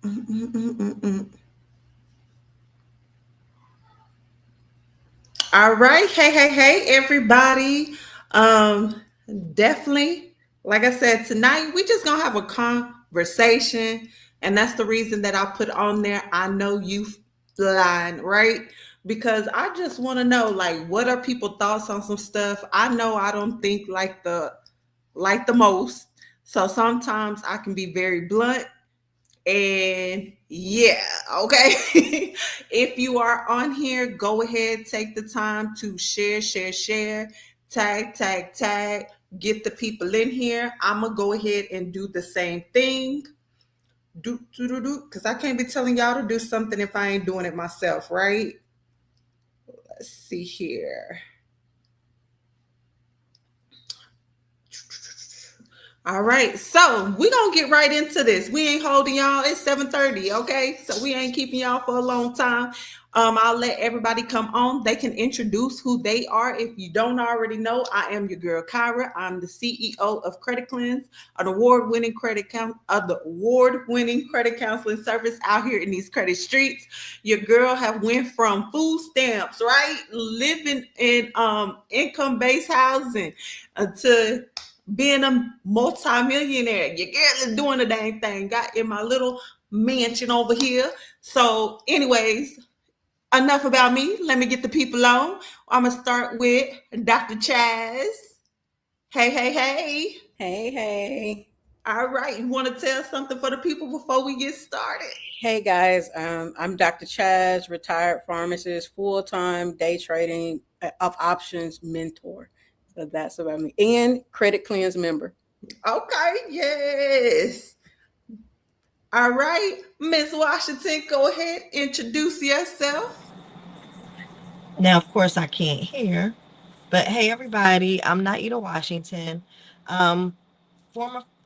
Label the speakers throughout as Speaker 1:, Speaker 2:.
Speaker 1: Mm-mm-mm-mm-mm. All right. Hey, everybody. Um, Definitely, like I said, tonight we just gonna have a conversation. And that's the reason that I put on there. I know you line, right? Because I just want to know, like, what are people thoughts on some stuff? I know I don't think like the most. So sometimes I can be very blunt and yeah, okay. If you are on here, go ahead, take the time to share, tag, get the people in here. I'm gonna go ahead and do the same thing. Do, because I can't be telling y'all to do something if I ain't doing it myself, right? Let's see here. All right, so we gonna get right into this. We ain't holding y'all. It's 7:30, okay? So we ain't keeping y'all for a long time. I'll let everybody come on. They can introduce who they are. If you don't already know, I am your girl Kyra. I'm the CEO of Credit Cleanse, an award-winning credit counseling service out here in these credit streets. Your girl have went from food stamps, right, living in income-based housing, to being a multimillionaire. Your girl is doing the dang thing. Got in my little mansion over here. So, anyways, enough about me. Let me get the people on. I'm gonna start with Dr. Chaz. Hey.
Speaker 2: Hey, hey.
Speaker 1: All right, you want to tell something for the people before we get started?
Speaker 2: Hey, guys. I'm Dr. Chaz, retired pharmacist, full time day trading of options mentor. So that's about me. And Credit Cleanse member.
Speaker 1: Okay, yes. All right, Miss Washington, go ahead, introduce yourself.
Speaker 3: Now, of course, I can't hear, but hey, everybody, I'm Naida Washington, former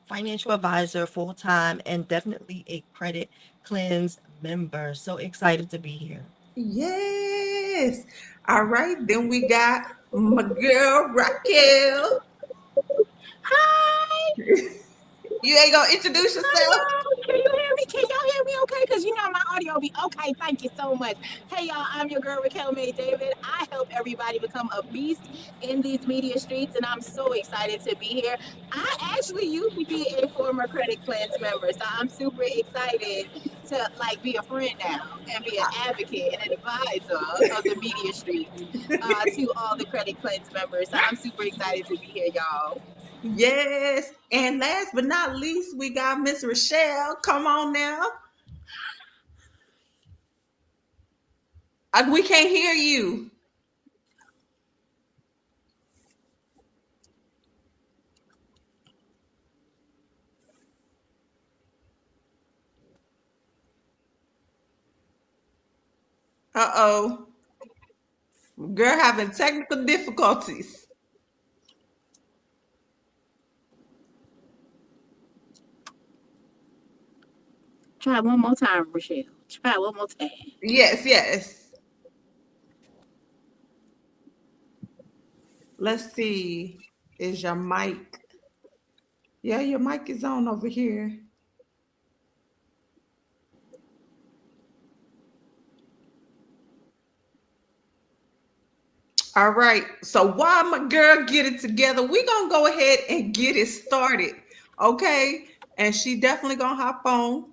Speaker 3: financial advisor, full time, and definitely a credit cleanse member. So excited to be here.
Speaker 1: Yes. All right. Then we got my girl Raquel.
Speaker 4: Hi,
Speaker 1: You ain't gonna introduce
Speaker 4: hi
Speaker 1: yourself?
Speaker 4: y'all. Can you hear me? Can y'all hear me okay? Because you know my audio be okay. Thank you so much. Hey y'all, I'm your girl Raquel May David. I help everybody become a beast in these media streets, and I'm so excited to be here. I actually used to be a former Credit Cleanse member, so I'm super excited to like be a friend now and be an advocate and an advisor of the media streets to all the Credit Cleanse members. So I'm super excited to be here, y'all.
Speaker 1: Yes. And last but not least, we got Miss Rochelle. Come on now. We can't hear you. Uh-oh. Girl having technical difficulties.
Speaker 4: Try one more time, Rochelle. Try one more time.
Speaker 1: Yes. Let's see. Is your mic? Yeah, your mic is on over here. All right. So while my girl get it together, we gonna go ahead and get it started. Okay. And she definitely gonna hop on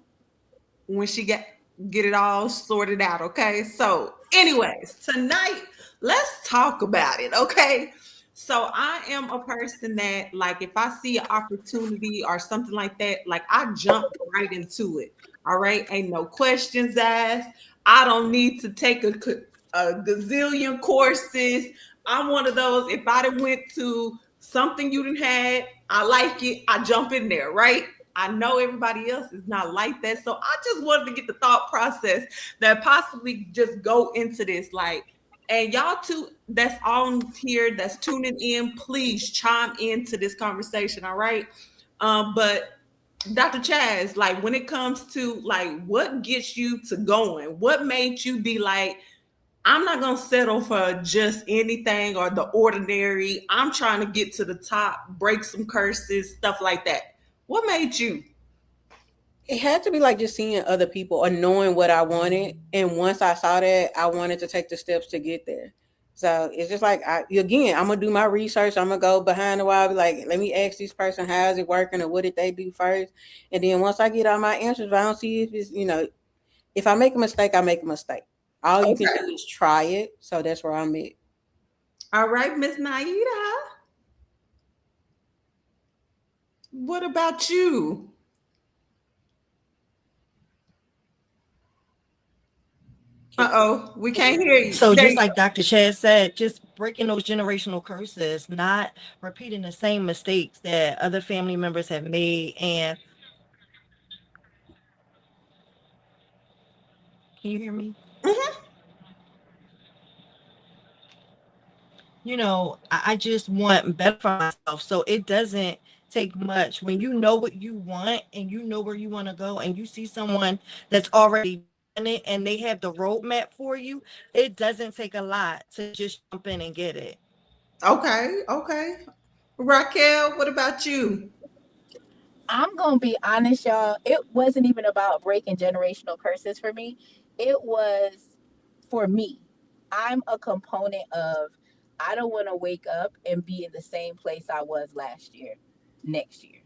Speaker 1: when she get it all sorted out. Okay. So, anyways, tonight, let's talk about it. Okay. So I am a person that, like, if I see an opportunity or something like that, like I jump right into it. All right. Ain't no questions asked. I don't need to take a gazillion courses. I'm one of those. If I done went to something you didn't had, I like it. I jump in there, right? I know everybody else is not like that. So I just wanted to get the thought process that possibly just go into this. Like, and y'all too, that's on here, that's tuning in, please chime into this conversation. All right. But Dr. Chaz, like when it comes to like what gets you to going, what made you be like, I'm not gonna settle for just anything or the ordinary. I'm trying to get to the top, break some curses, stuff like that. What made you?
Speaker 2: It had to be like just seeing other people or knowing what I wanted. And once I saw that, I wanted to take the steps to get there. So it's just like I'm gonna do my research. I'm gonna go behind the wall, be like, let me ask this person how is it working or what did they do first. And then once I get all my answers, if I don't see if it's if I make a mistake, I make a mistake. All you can
Speaker 1: Okay.
Speaker 2: do is try it. So that's where I'm at.
Speaker 1: All right, Miss Naida. What about you? Uh-oh, we can't hear you.
Speaker 3: So
Speaker 1: There
Speaker 3: just
Speaker 1: you
Speaker 3: like Dr. Chad said, just breaking those generational curses, not repeating the same mistakes that other family members have made. And can you hear me?
Speaker 1: go. Mhm.
Speaker 3: I just want better for myself. So it doesn't take much when you know what you want and you know where you want to go and you see someone that's already done it and they have the roadmap for you. It doesn't take a lot to just jump in and get it.
Speaker 1: Okay, okay. Raquel, what about you?
Speaker 4: I'm gonna be honest, y'all. It wasn't even about breaking generational curses for me. It was for me. I'm a component of I don't want to wake up and be in the same place I was last year, next year,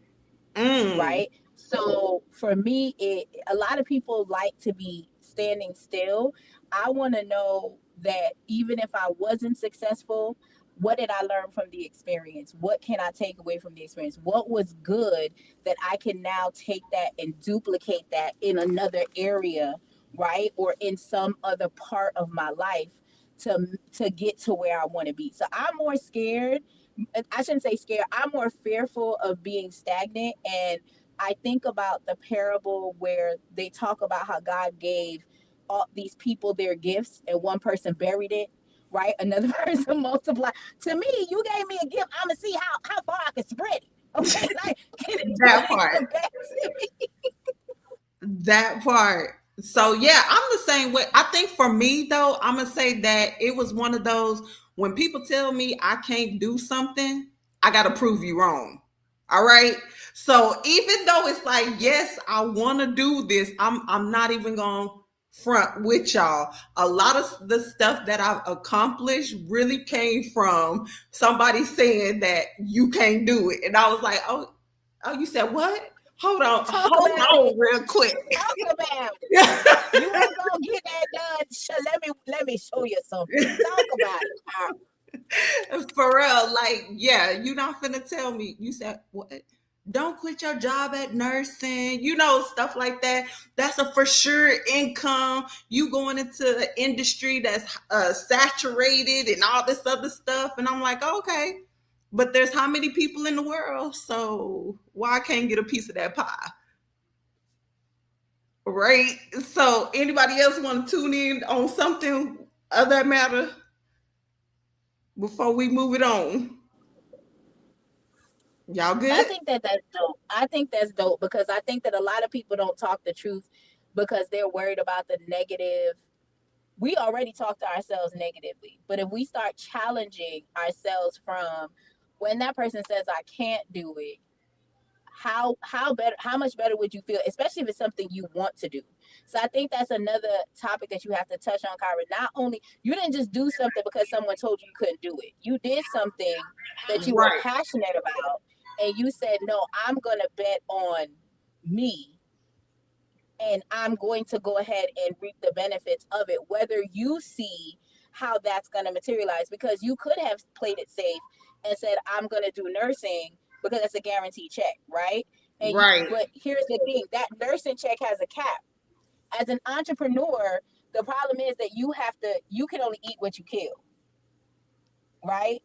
Speaker 1: Mm.
Speaker 4: right? So for me, it a lot of people like to be standing still. I want to know that even if I wasn't successful, what did I learn from the experience? What can I take away from the experience? What was good that I can now take that and duplicate that in another area, right? Or in some other part of my life to get to where I want to be. So I'm more scared, I shouldn't say scared. I'm more fearful of being stagnant. And I think about the parable where they talk about how God gave all these people their gifts and one person buried it, right? Another person multiplied. To me, you gave me a gift. I'm gonna see how far I can spread it. Okay, like can
Speaker 1: That
Speaker 4: it
Speaker 1: part.
Speaker 4: come back to me?
Speaker 1: That part. So yeah, I'm the same way. I think for me though, I'm gonna say that it was one of those when people tell me I can't do something, I gotta prove you wrong. All right. So even though it's like, yes, I want to do this, I'm not even gonna front with y'all. A lot of the stuff that I've accomplished really came from somebody saying that you can't do it, and I was like, oh, you said what?
Speaker 4: Talk
Speaker 1: Hold
Speaker 4: about it.
Speaker 1: on, real quick.
Speaker 4: Talk about it. You ain't gonna get that done. Let me show you something. Talk about it, Kyra.
Speaker 1: For real, like, yeah, you not finna tell me. You said what? Don't quit your job at nursing, stuff like that. That's a for sure income. You going into an industry that's saturated and all this other stuff. And I'm like, okay, but there's how many people in the world? So why I can't get a piece of that pie? Right? So anybody else want to tune in on something of that matter before we move it on? Y'all
Speaker 4: I
Speaker 1: good?
Speaker 4: think that that's dope. I think that's dope because I think that a lot of people don't talk the truth because they're worried about the negative. We already talk to ourselves negatively, but if we start challenging ourselves from when that person says I can't do it, how much better would you feel, especially if it's something you want to do. So I think that's another topic that you have to touch on, Kyra. Not only you didn't just do something because someone told you you couldn't do it, you did something that you were
Speaker 1: Right,
Speaker 4: passionate about, and you said no, I'm gonna bet on me, and I'm going to go ahead and reap the benefits of it, whether you see how that's going to materialize. Because you could have played it safe and said, I'm going to do nursing because that's a guaranteed check, right?
Speaker 1: right,
Speaker 4: But here's the thing, that nursing check has a cap. As an entrepreneur, the problem is that you can only eat what you kill, right?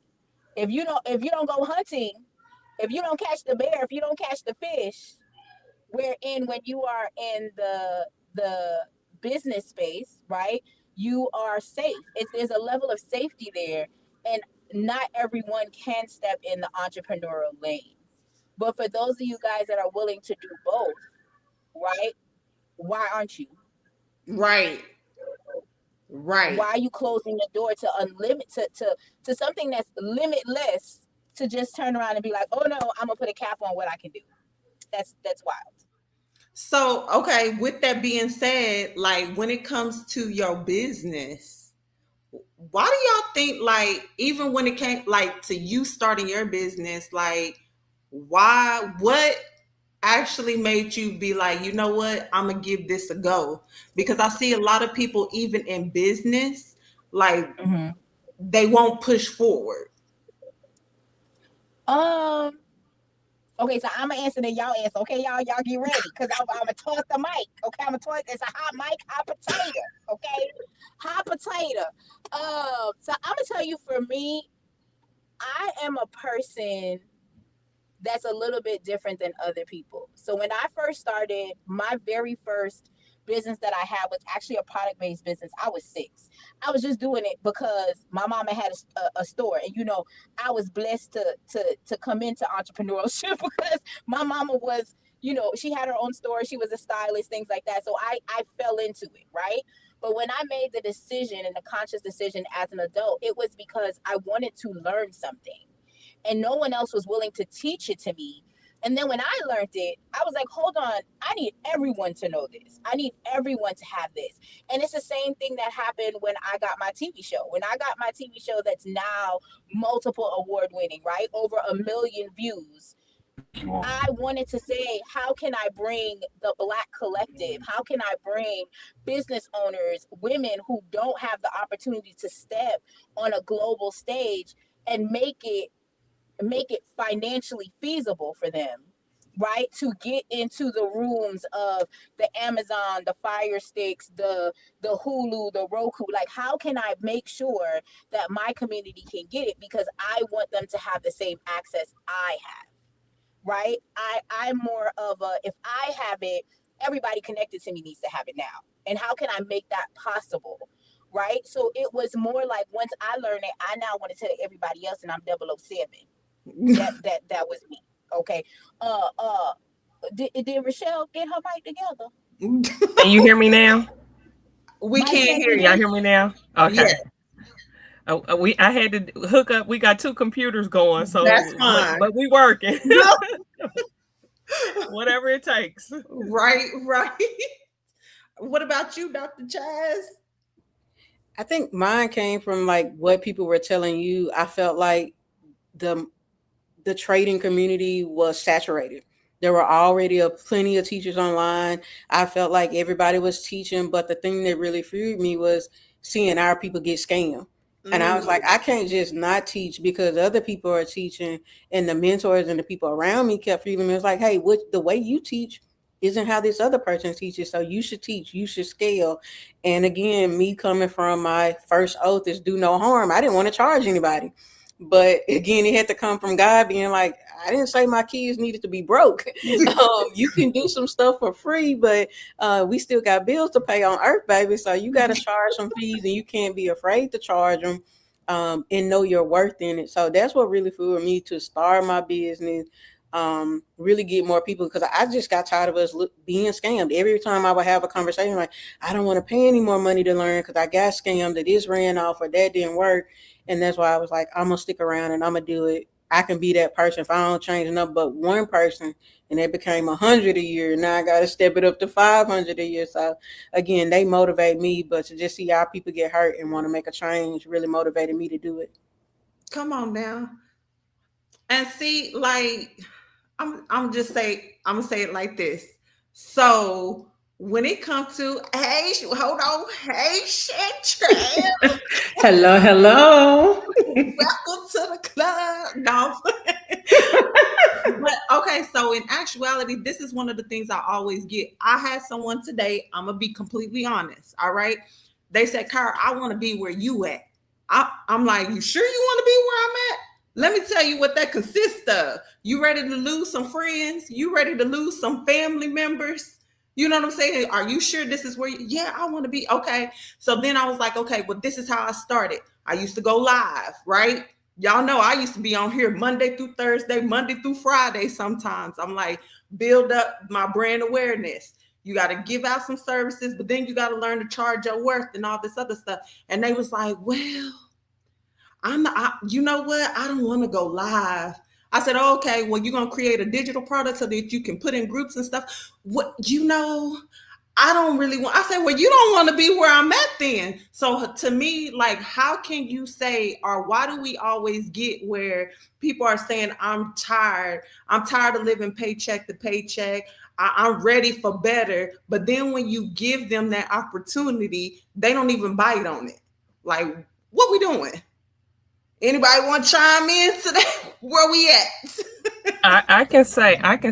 Speaker 4: If you don't go hunting, if you don't catch the bear, if you don't catch the fish, wherein when you are in the business space, right, you are safe. There's a level of safety there, and not everyone can step in the entrepreneurial lane. But for those of you guys that are willing to do both, right, why aren't you?
Speaker 1: right, right,
Speaker 4: Why are you closing the door to unlimited to something that's limitless, to just turn around and be like, oh no, I'm gonna put a cap on what I can do? That's wild.
Speaker 1: So, okay, with that being said, like when it comes to your business, why do y'all think like even when it came like to you starting your business, like what actually made you be like, you know what, I'm gonna give this a go? Because I see a lot of people even in business, like
Speaker 4: Mhm.
Speaker 1: they won't push forward.
Speaker 4: Um. Okay, so I'm gonna answer then y'all answer. Okay, y'all get ready, cause I'm gonna toss the mic. Okay, I'm gonna toss. It's a hot mic, hot potato. Okay, hot potato. So I'm gonna tell you, for me, I am a person that's a little bit different than other people. So when I first started, my very first business that I had was actually a product based business. I was 6. I was just doing it because my mama had a store, and I was blessed to come into entrepreneurship because my mama was, she had her own store. She was a stylist, things like that. So I fell into it, right? But when I made the decision, and the conscious decision as an adult, it was because I wanted to learn something, and no one else was willing to teach it to me. And then when I learned it, I was like, hold on, I need everyone to know this. I need everyone to have this. And it's the same thing that happened when I got my TV show. When I got my TV show that's now multiple award winning, right? Over 1 million views. I wanted to say, how can I bring the Black collective? How can I bring business owners, women who don't have the opportunity to step on a global stage, and make it financially feasible for them, right, to get into the rooms of the Amazon, the Fire Sticks, the Hulu, the Roku? Like, how can I make sure that my community can get it, because I want them to have the same access I have, right? I'm more of a, if I have it, everybody connected to me needs to have it now. And how can I make that possible? Right? So it was more like, once I learned it, I now want to tell everybody else, and I'm 007. That was me. Okay. Uh uh did Rochelle get her mic together?
Speaker 5: Can you hear me now?
Speaker 1: We
Speaker 4: Mic
Speaker 1: can't
Speaker 4: check
Speaker 1: hear
Speaker 5: Can y'all
Speaker 1: you.
Speaker 4: again.
Speaker 5: hear me now?
Speaker 1: Yeah,
Speaker 5: Okay. I had to hook up. We got two computers going,
Speaker 1: that's
Speaker 5: so
Speaker 1: fine.
Speaker 5: but we working.
Speaker 1: No,
Speaker 5: Whatever it takes.
Speaker 1: right, right. What about you, Dr. Chaz?
Speaker 2: I think mine came from like what people were telling you. I felt like the the trading community was saturated. There were already plenty of teachers online. I felt like everybody was teaching, but the thing that really feared me was seeing our people get scammed. And I was
Speaker 1: Mm,
Speaker 2: like, I can't just not teach because other people are teaching, and the mentors and the people around me kept feeding me. It was like, hey, what the way you teach isn't how this other person teaches. So you should teach, you should scale. And again, me coming from my first oath is do no harm. I didn't want to charge anybody. But again, it had to come from God being like, I didn't say my kids needed to be broke. You can do some stuff for free, but we still got bills to pay on earth, baby. So you got to charge some fees, and you can't be afraid to charge them, and know your worth in it. So that's what really fueled me to start my business. Really get more people, because I just got tired of us being scammed. Every time I would have a conversation, like, I don't want to pay any more money to learn because I got scammed, that this ran off or that didn't work. And that's why I was like, I'm gonna stick around and I'm gonna do it. I can be that person if I don't change enough but one person, and it became 100 a year. Now I gotta step it up to 500 a year. So again, they motivate me, but to just see our people get hurt and want to make a change really motivated me to do it.
Speaker 1: come on now. And see, like, I'm gonna say it like this. So when it comes to, hey, hold on, hey, shit,
Speaker 6: Hello, hello.
Speaker 1: welcome to the club. No, but okay. So in actuality, this is one of the things I always get. I had someone today. I'm gonna be completely honest. All right, they said, "Kyra, I want to be where you at." I'm like, "You sure you want to be where I'm at?" Let me tell you what that consists of. You ready to lose some friends? You ready to lose some family members? You know what I'm saying? Are you sure this is where you, yeah, I want to be. Okay. So then I was like, okay, well, this is how I started. I used to go live, right? Y'all know I used to be on here Monday through Thursday, Monday through Friday sometimes. I'm like, build up my brand awareness. You got to give out some services, but then you got to learn to charge your worth and all this other stuff. And they was like, well, you know what? I don't want to go live. I said, oh, okay, well, you're gonna create a digital product so that you can put in groups and stuff. What I don't really want. I said, well, you don't want to be where I'm at then. So to me, like, how can you say, or why do we always get where people are saying, I'm tired. I'm tired of living paycheck to paycheck. I'm ready for better. But then when you give them that opportunity, they don't even bite on it. Like, what we doing? Anybody want to chime in to that? Where we at?
Speaker 5: I can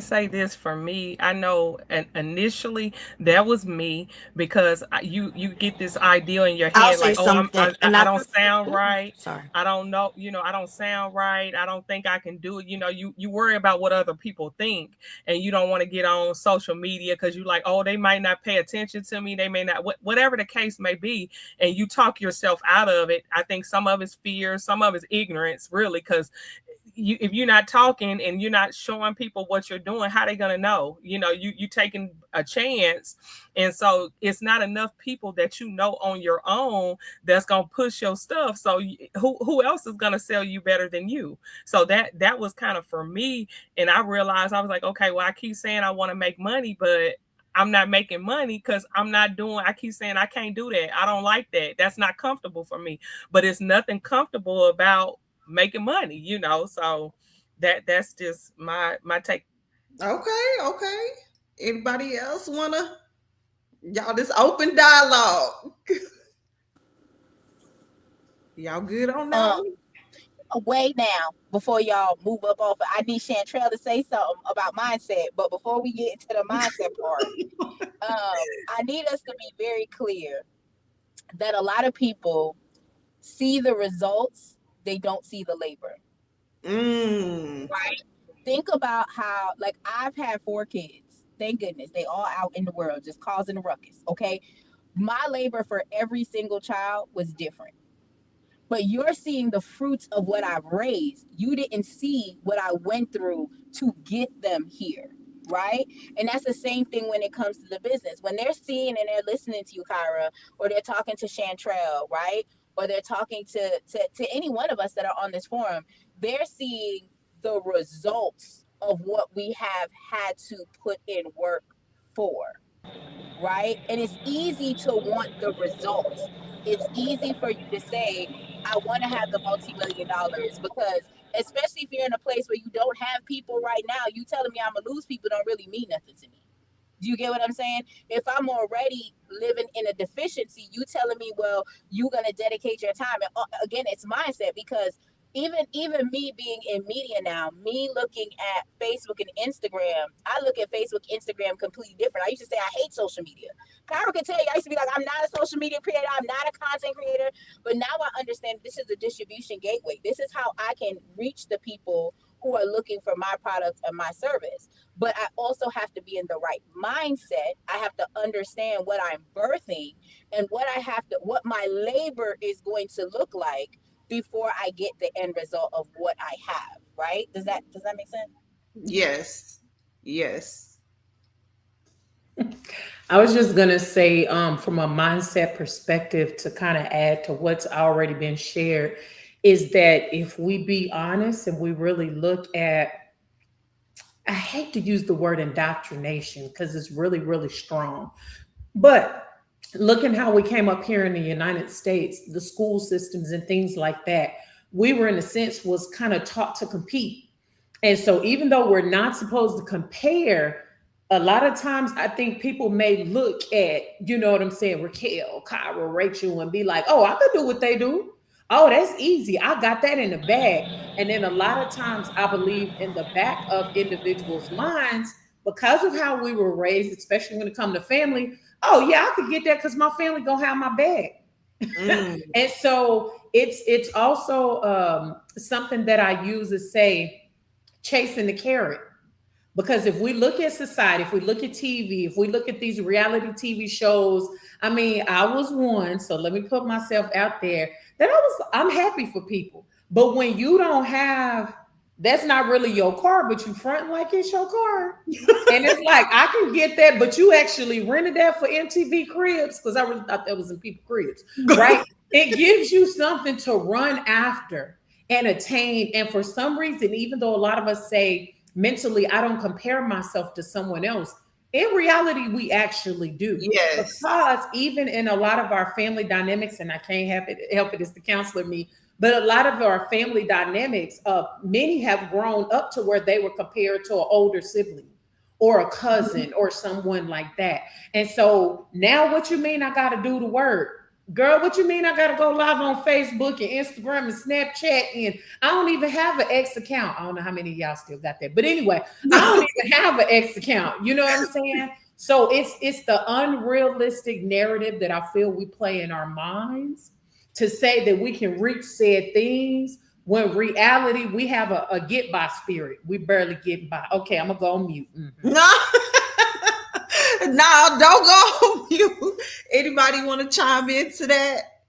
Speaker 5: say this for me. I know, and initially that was me because you get this idea in your
Speaker 3: I'll
Speaker 5: head
Speaker 3: say
Speaker 5: like, oh,
Speaker 3: something, and
Speaker 5: I
Speaker 3: I
Speaker 5: don't
Speaker 3: prefer.
Speaker 5: sound
Speaker 3: Ooh,
Speaker 5: right.
Speaker 3: sorry.
Speaker 5: I don't know, I don't sound right. I don't think I can do it. You worry about what other people think, and you don't want to get on social media because you like, oh, they might not pay attention to me. They may not, whatever the case may be, and you talk yourself out of it. I think some of it's fear, some of it's ignorance, really, because if you're not talking and you're not showing people what you're doing, how they gonna know? You taking a chance, and so it's not enough people that on your own that's gonna push your stuff. So who else is gonna sell you better than you? So that was kind of for me, and I realized I was like, okay, well, I keep saying I want to make money, but I'm not making money because I'm not doing. I keep saying I can't do that. I don't like that. That's not comfortable for me. But it's nothing comfortable about making money. So that's just my take.
Speaker 1: Okay, okay. Anybody else wanna? Y'all, this open dialogue. Y'all good on that
Speaker 4: Um,
Speaker 1: one?
Speaker 4: Wait now, before y'all move up off, I need Chantrell to say something about mindset. But before we get into the mindset part, I need us to be very clear that a lot of people see the results, they don't see the labor.
Speaker 1: Mm.
Speaker 4: Right? Think about how, like, I've had 4 kids. Thank goodness. They all out in the world just causing a ruckus. Okay. My labor for every single child was different. But you're seeing the fruits of what I've raised. You didn't see what I went through to get them here. Right. And that's the same thing when it comes to the business. When they're seeing and they're listening to you, Kyra, or they're talking to Chantrell, right? Or they're talking to any one of us that are on this forum, they're seeing the results of what we have had to put in work for, right? And it's easy to want the results. It's easy for you to say, I want to have the multi-million dollars because, especially if you're in a place where you don't have people right now, you telling me I'm gonna lose people don't really mean nothing to me. Do you get what I'm saying? If I'm already living in a deficiency, you telling me, well, you're gonna dedicate your time. And again, it's mindset because even me being in media now, me looking at Facebook and Instagram, I look at Facebook, Instagram completely different. I used to say I hate social media. Kyra can tell you, I used to be like, I'm not a social media creator, I'm not a content creator. But now I understand this is a distribution gateway. This is how I can reach the people who are looking for my product and my service. But I also have to be in the right mindset. I have to understand what I'm birthing and what my labor is going to look like before I get the end result of what I have, right? Does that make sense?
Speaker 1: Yes. Yes.
Speaker 6: I was just gonna say, from a mindset perspective, to kind of add to what's already been shared, is that if we be honest and we really look at, I hate to use the word indoctrination because it's really, really strong, but looking how we came up here in the United States, the school systems and things like that, we were in a sense was kind of taught to compete. And so even though we're not supposed to compare, a lot of times I think people may look at, you know what I'm saying, Raquel, Kyra, Rachel, and be like, oh, I could do what they do. Oh, that's easy. I got that in the bag. And then a lot of times I believe in the back of individuals' minds, because of how we were raised, especially when it comes to family, oh yeah, I could get that because my family gonna have my bag.
Speaker 1: Mm.
Speaker 6: And so it's also something that I use to say chasing the carrot. Because if we look at society, if we look at TV, if we look at these reality TV shows, I mean, I was one, so let me put myself out there that I'm happy for people. But when you don't have, that's not really your car, but you front like it's your car. And it's like, I can get that, but you actually rented that for MTV Cribs, because I really thought that was in people cribs, right? It gives you something to run after. and attain. And for some reason, even though a lot of us say mentally, I don't compare myself to someone else, in reality, we actually do.
Speaker 1: Yes.
Speaker 6: Because even in a lot of our family dynamics, and I can't help it, it's the counselor me, but a lot of our family dynamics, many have grown up to where they were compared to an older sibling or a cousin or someone like that. And so now what you mean I got to do the work? Girl, what you mean I got to go live on Facebook and Instagram and Snapchat? And I don't even have an X account. I don't know how many of y'all still got that. But anyway, I don't even have an X account. You know what I'm saying? So it's the unrealistic narrative that I feel we play in our minds to say that we can reach said things, when reality we have a get by spirit. We barely get by. Okay, I'm gonna go on mute. Mm-hmm.
Speaker 1: No. No, don't go on mute. Anybody want to chime into that?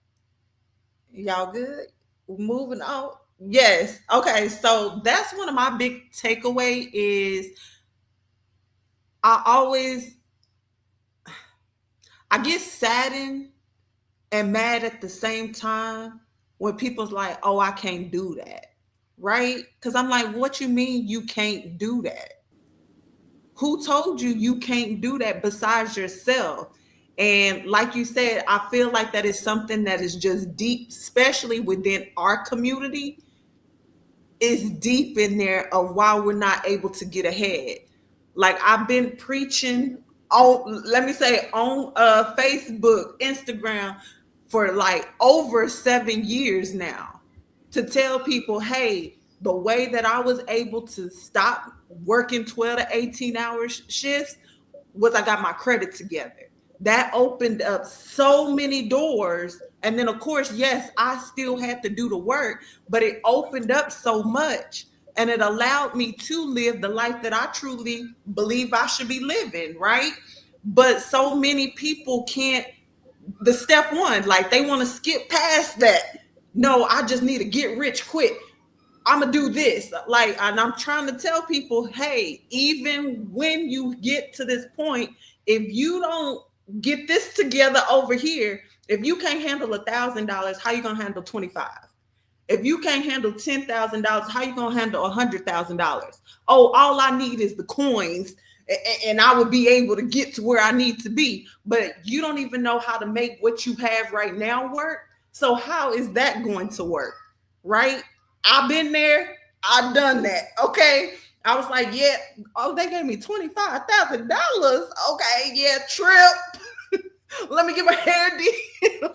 Speaker 1: Y'all good? Moving on. Yes. Okay. So that's one of my big takeaway is I get saddened and mad at the same time when people's like, oh, I can't do that. Right? Because I'm like, what you mean you can't do that? Who told you can't do that besides yourself? And like you said, I feel like that is something that is just deep, especially within our community, is deep in there of why we're not able to get ahead. Like I've been preaching on, let me say, on Facebook, Instagram for like over 7 years now to tell people, hey, the way that I was able to stop working 12 to 18 hour shifts was I got my credit together. That opened up so many doors. And then, of course, yes, I still had to do the work, but it opened up so much and it allowed me to live the life that I truly believe I should be living, right? But so many people can't, the step one, like they want to skip past that. No, I just need to get rich quick. I'm gonna do this. Like, and I'm trying to tell people, hey, even when you get to this point, if you don't get this together over here, if you can't handle $1,000, how you gonna handle 25? If you can't handle $10,000, how you gonna handle $100,000? Oh, all I need is the coins, and I would be able to get to where I need to be. But you don't even know how to make what you have right now work. So how is that going to work? Right? I've been there. I've done that. Okay. I was like, yeah. Oh, they gave me $25,000. Okay. Yeah. Trip. Let me get my hair did.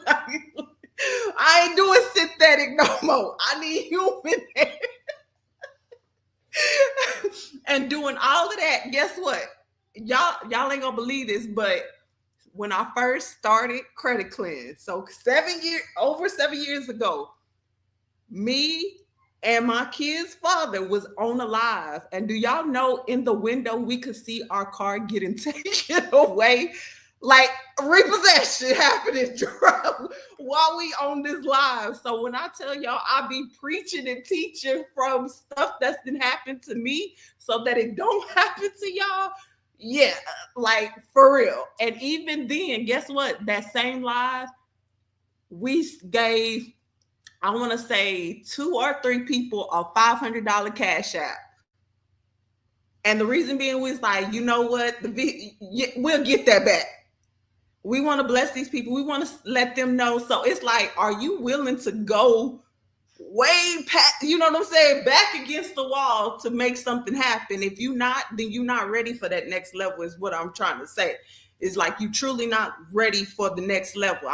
Speaker 1: I ain't doing synthetic no more. I need human hair. And doing all of that, guess what? Y'all ain't gonna believe this, but when I first started Credit Kleanse, so over 7 years ago, me and my kid's father was on a live. And do y'all know in the window we could see our car getting taken away? Like repossession happening while we on this live. So when I tell y'all I be preaching and teaching from stuff that's been happened to me so that it don't happen to y'all, yeah, like for real. And even then, guess what? That same live, we gave, I want to say 2 or 3 people a $500 cash app. And the reason being was like, you know what? We'll get that back. We want to bless these people. We want to let them know. So it's like, are you willing to go way past, you know what I'm saying, back against the wall to make something happen? If you're not, then you're not ready for that next level is what I'm trying to say. It's like you truly not ready for the next level.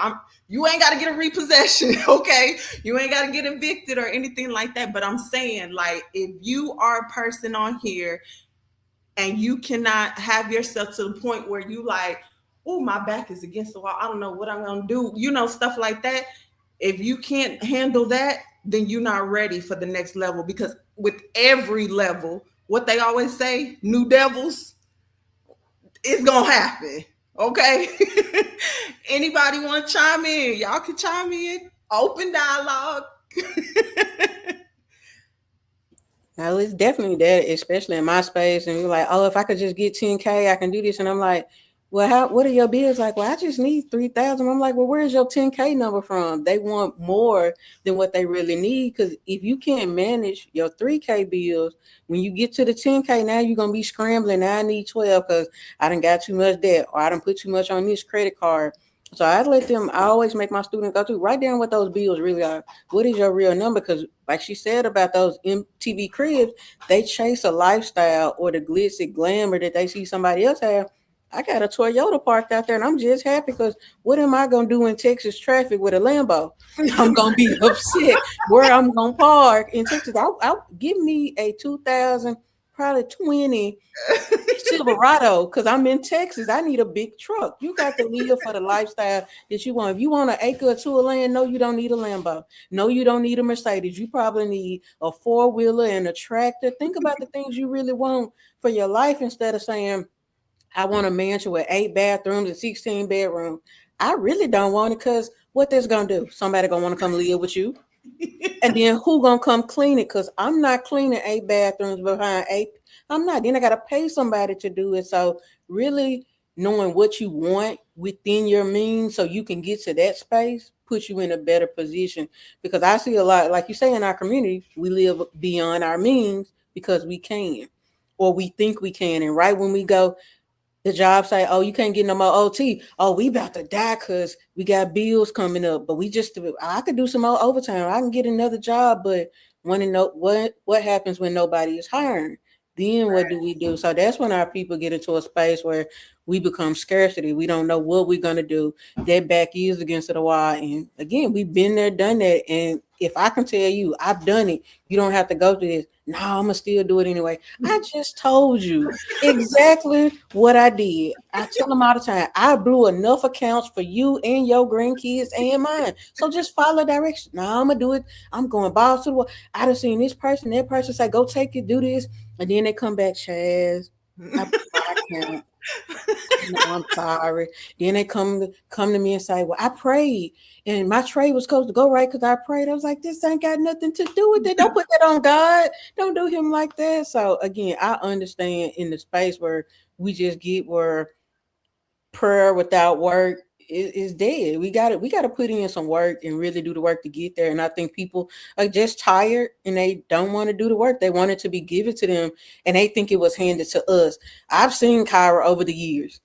Speaker 1: You ain't got to get a repossession, okay? You ain't got to get evicted or anything like that. But I'm saying, like, if you are a person on here and you cannot have yourself to the point where you like, oh, my back is against the wall, I don't know what I'm going to do, you know, stuff like that. If you can't handle that, then you're not ready for the next level. Because with every level, what they always say, new devils, it's going to happen. Okay. Anybody want to chime in? Y'all can chime in. Open dialogue.
Speaker 2: Now it's definitely that, especially in my space. And you're like, oh, if I could just get 10K, I can do this. And I'm like, well, what are your bills? Like, well, I just need 3,000. I'm like, well, where's your 10K number from? They want more than what they really need. Because if you can't manage your 3K bills, when you get to the 10K, now you're gonna be scrambling. Now I need 12 because I done got too much debt, or I done put too much on this credit card. So I always make my students go through, write down what those bills really are. What is your real number? Because like she said about those MTV cribs, they chase a lifestyle or the glitz and glamour that they see somebody else have. I got a Toyota parked out there, and I'm just happy because what am I gonna do in Texas traffic with a Lambo? I'm gonna be upset where I'm gonna park in Texas. I'll give me a 2000, probably 20 Silverado, because I'm in Texas. I need a big truck. You got to live for the lifestyle that you want. If you want an acre or two of land, no, you don't need a Lambo. No, you don't need a Mercedes. You probably need a four-wheeler and a tractor. Think about the things you really want for your life instead of saying, I want a mansion with 8 bathrooms and 16 bedrooms. I really don't want it because what that's gonna do? Somebody gonna want to come live with you, and then who gonna come clean it? Because I'm not cleaning 8 bathrooms behind 8. I'm not. Then I gotta pay somebody to do it. So really knowing what you want within your means, so you can get to that space, puts you in a better position. Because I see a lot, like you say, in our community, we live beyond our means because we can, or we think we can, and right when we go, the job say, "Oh, you can't get no more OT. Oh, we about to die because we got bills coming up. But I could do some more overtime. I can get another job, but want to know what happens when nobody is hiring? Then what do we do? So that's when our people get into a space where we become scarcity. We don't know what we're gonna do. Their back is against the wall. And again, we've been there, done that. And if I can tell you, I've done it. You don't have to go through this. No, I'm gonna still do it anyway. I just told you exactly what I did. I tell them all the time, I blew enough accounts for you and your grandkids and mine. So just follow direction. Now I'm gonna do it. I'm going balls to the wall. I done seen this person, that person say, go take it, do this. And then they come back, Chaz, I blew my account. No, I'm sorry. Then they come to me and say, well, I prayed and my trade was supposed to go right because I prayed. I was like, this ain't got nothing to do with it. Don't put that on God. Don't do him like that. So again, I understand in the space where we just get where prayer without work is dead. We got to put in some work and really do the work to get there. And I think people are just tired and they don't want to do the work. They want it to be given to them and they think it was handed to us. I've seen Kyra over the years.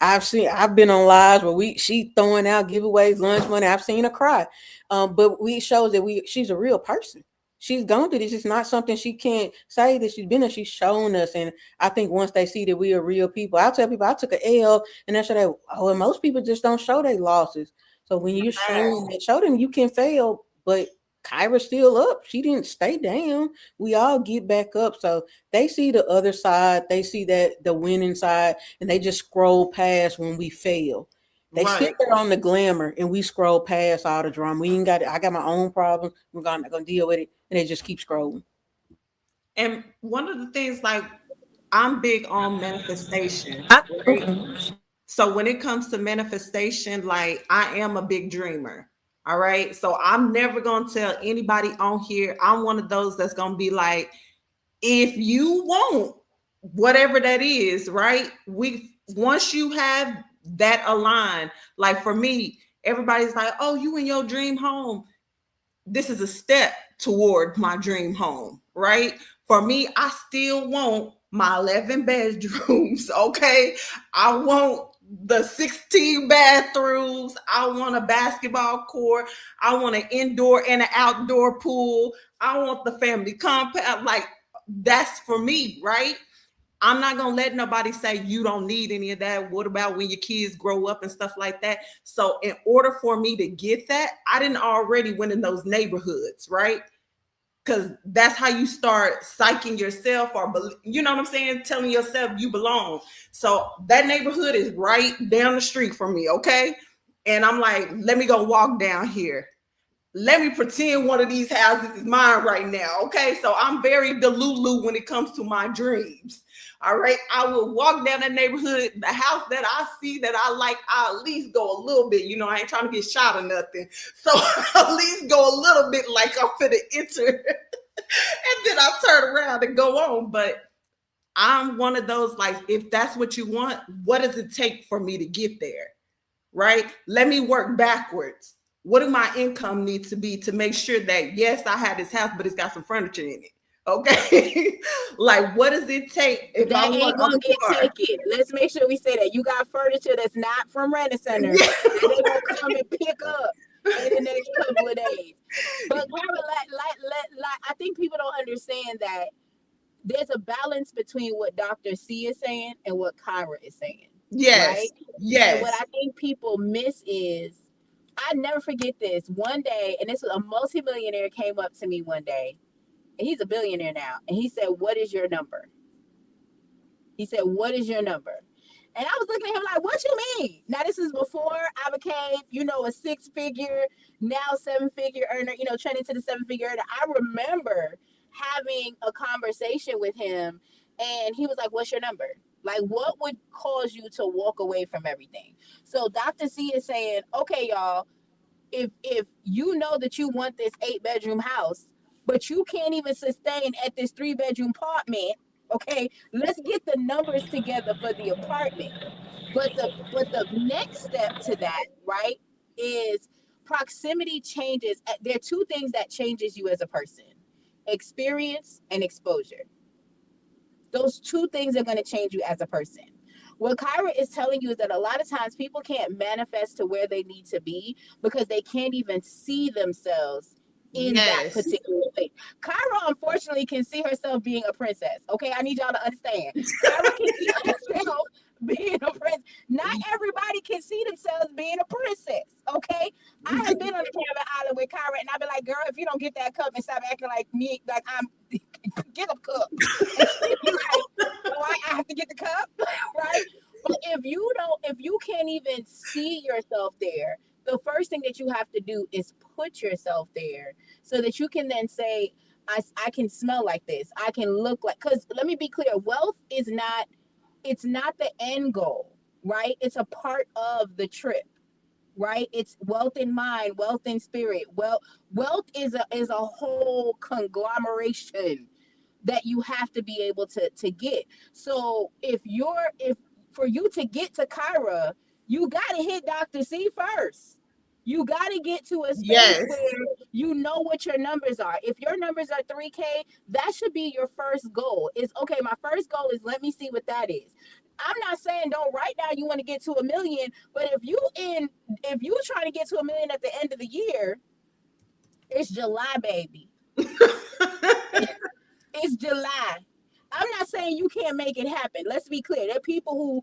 Speaker 2: I've been on lives where she throwing out giveaways, lunch money. I've seen her cry. But we shows that she's a real person. She's gone through this. It's not something she can't say that she's been there. She's shown us. And I think once they see that we are real people, I tell people I took an L and they say, oh, and most people just don't show their losses. So when you're showing it, show them you can fail, but Kyra's still up. She didn't stay down. We all get back up. So they see the other side. They see that the winning side, and they just scroll past when we fail. They sit there on the glamour, and we scroll past all the drama. We ain't got it. I got my own problems. We're not gonna deal with it, and they just keep scrolling.
Speaker 1: And one of the things, like, I'm big on manifestation,
Speaker 3: I,
Speaker 1: right? So when it comes to manifestation, like, I am a big dreamer. All right. So I'm never gonna tell anybody on here. I'm one of those that's gonna be like, if you want whatever that is, right? Once you have that aligned, like for me, everybody's like, oh, you in your dream home. This is a step toward my dream home, right? For me, I still want my 11 bedrooms, okay? I want the 16 bathrooms. I want a basketball court. I want an indoor and an outdoor pool. I want the family compound. Like, that's for me, right? I'm not going to let nobody say you don't need any of that. What about when your kids grow up and stuff like that? So in order for me to get that, I didn't already went in those neighborhoods, right? Because that's how you start psyching yourself, or, you know what I'm saying? Telling yourself you belong. So that neighborhood is right down the street from me, okay? And I'm like, let me go walk down here. Let me pretend one of these houses is mine right now, okay? So I'm very delulu when it comes to my dreams. All right, I will walk down that neighborhood, the house that I see that I like, I'll at least go a little bit. You know, I ain't trying to get shot or nothing. So I'll at least go a little bit like I'm finna enter. And then I'll turn around and go on. But I'm one of those, like, if that's what you want, what does it take for me to get there? Right? Let me work backwards. What do my income need to be to make sure that, yes, I have this house, but it's got some furniture in it? Okay. Like, what does it take if I
Speaker 4: That
Speaker 1: want
Speaker 4: ain't
Speaker 1: a
Speaker 4: gonna get
Speaker 1: car?
Speaker 4: taken. Let's make sure we say that you got furniture that's not from Rent a Center
Speaker 1: Yeah.
Speaker 4: that they gonna come and pick up in the next couple of days. But Kyra, I think people don't understand that there's a balance between what Dr. C is saying and what Kyra is saying, right?
Speaker 1: Yes.
Speaker 4: And what
Speaker 1: Yes.
Speaker 4: I think people miss is, I never forget this one day, and this was a multimillionaire came up to me one day, and he's a billionaire now, and he said, "What is your number?" He said, "What is your number?" And I was looking at him like, "What you mean?" Now this is before I became, a 6-figure, now 7-figure earner, trending to the 7-figure earner. I remember having a conversation with him, and he was like, "What's your number? Like, what would cause you to walk away from everything?" So Dr. C is saying, "Okay, y'all, if you know that you want this 8-bedroom house, but you can't even sustain at this 3-bedroom apartment, okay, let's get the numbers together for the apartment." But the next step to that, right, is proximity changes. There are two things that changes you as a person: experience and exposure. Those two things are going to change you as a person. What Kyra is telling you is that a lot of times people can't manifest to where they need to be because they can't even see themselves in that
Speaker 1: Yes.
Speaker 4: particular place. Kyra, unfortunately, can see herself being a princess. Okay, I need y'all to understand. Kyra can see herself being a princess. Not everybody can see themselves being a princess. Okay, I have been on the cabin island with Kyra, and I've been like, "Girl, if you don't get that cup and stop acting like me, like I'm get a cup," and she be like, "Oh, I have to get the cup," right? But if you can't even see yourself there, the first thing that you have to do is put yourself there so that you can then say, I can smell like this. I can look like, because let me be clear, wealth is not, it's not the end goal, right? It's a part of the trip, right? It's wealth in mind, wealth in spirit. Wealth is a whole conglomeration that you have to be able to get. So if for you to get to Kyra, you got to hit Dr. C first. You got to get to a space
Speaker 1: Yes.
Speaker 4: where you know what your numbers are. If your numbers are 3K, that should be your first goal. Is okay, my first goal is, let me see what that is. I'm not saying don't right now you want to get to 1 million, but if you trying to get to 1 million at the end of the year, it's July, baby. It's July. I'm not saying you can't make it happen. Let's be clear. There are people who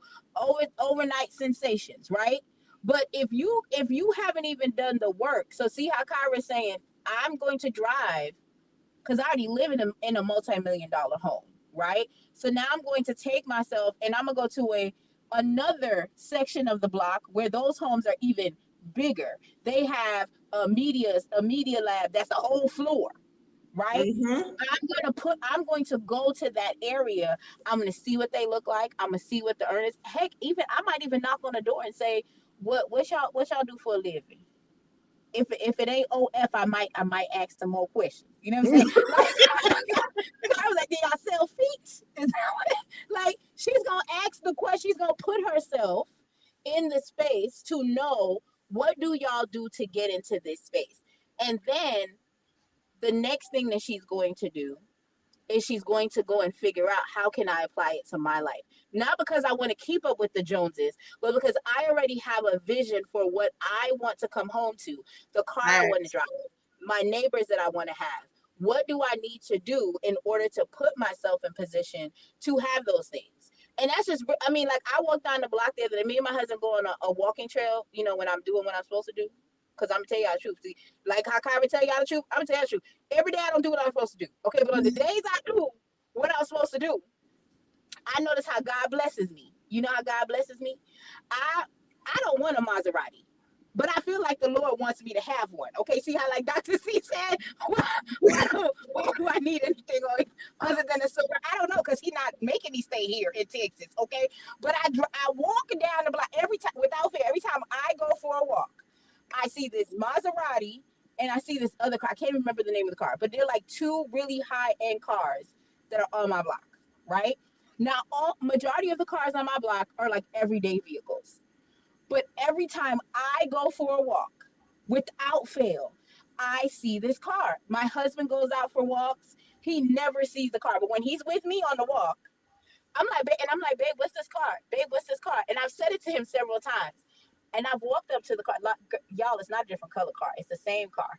Speaker 4: overnight sensations, right? But if you haven't even done the work, so see how Kyra's saying, I'm going to drive because I already live in a multi-million-dollar home, right? So now I'm going to take myself and I'm gonna go to another section of the block where those homes are even bigger. They have a media lab that's a whole floor, right?
Speaker 1: Mm-hmm.
Speaker 4: I'm going to go to that area. I'm gonna see what they look like. I'm gonna see what the earnings. Heck, even I might even knock on the door and say, what y'all do for a living? If it ain't OF, I might ask some more questions. You know what I'm saying? Like I was like, do y'all sell feet? Is that like she's gonna ask the question, she's gonna put herself in the space to know, what do y'all do to get into this space? And then the next thing that she's going to do is she's going to go and figure out, how can I apply it to my life? Not because I want to keep up with the Joneses, but because I already have a vision for what I want to come home to, the car I want to
Speaker 1: Yes.
Speaker 4: drive, my neighbors that I want to have. What do I need to do in order to put myself in position to have those things? And that's just, I mean, like I walked down the block the other day, me and my husband go on a walking trail, when I'm doing what I'm supposed to do. Because I'm going to tell y'all the truth. See, like how Kyra tell y'all the truth, I'm going to tell y'all the truth. Every day I don't do what I'm supposed to do. Okay, but on the days I do what I'm supposed to do, I notice how God blesses me. You know how God blesses me? I I don't want a Maserati. But I feel like the Lord wants me to have one. Okay, see how like Dr. C said, why do I need anything other than a silver? I don't know, because he's not making me stay here in Texas. Okay, but I walk down the block every time without fail. Every time I go for a walk, I see this Maserati and I see this other car. I can't remember the name of the car, but they're like two really high end cars that are on my block, right? Now, all majority of the cars on my block are like everyday vehicles. But every time I go for a walk, without fail, I see this car. My husband goes out for walks. He never sees the car. But when he's with me on the walk, I'm like, babe, what's this car? Babe, what's this car? And I've said it to him several times. And I've walked up to the car. Y'all, it's not a different color car. It's the same car.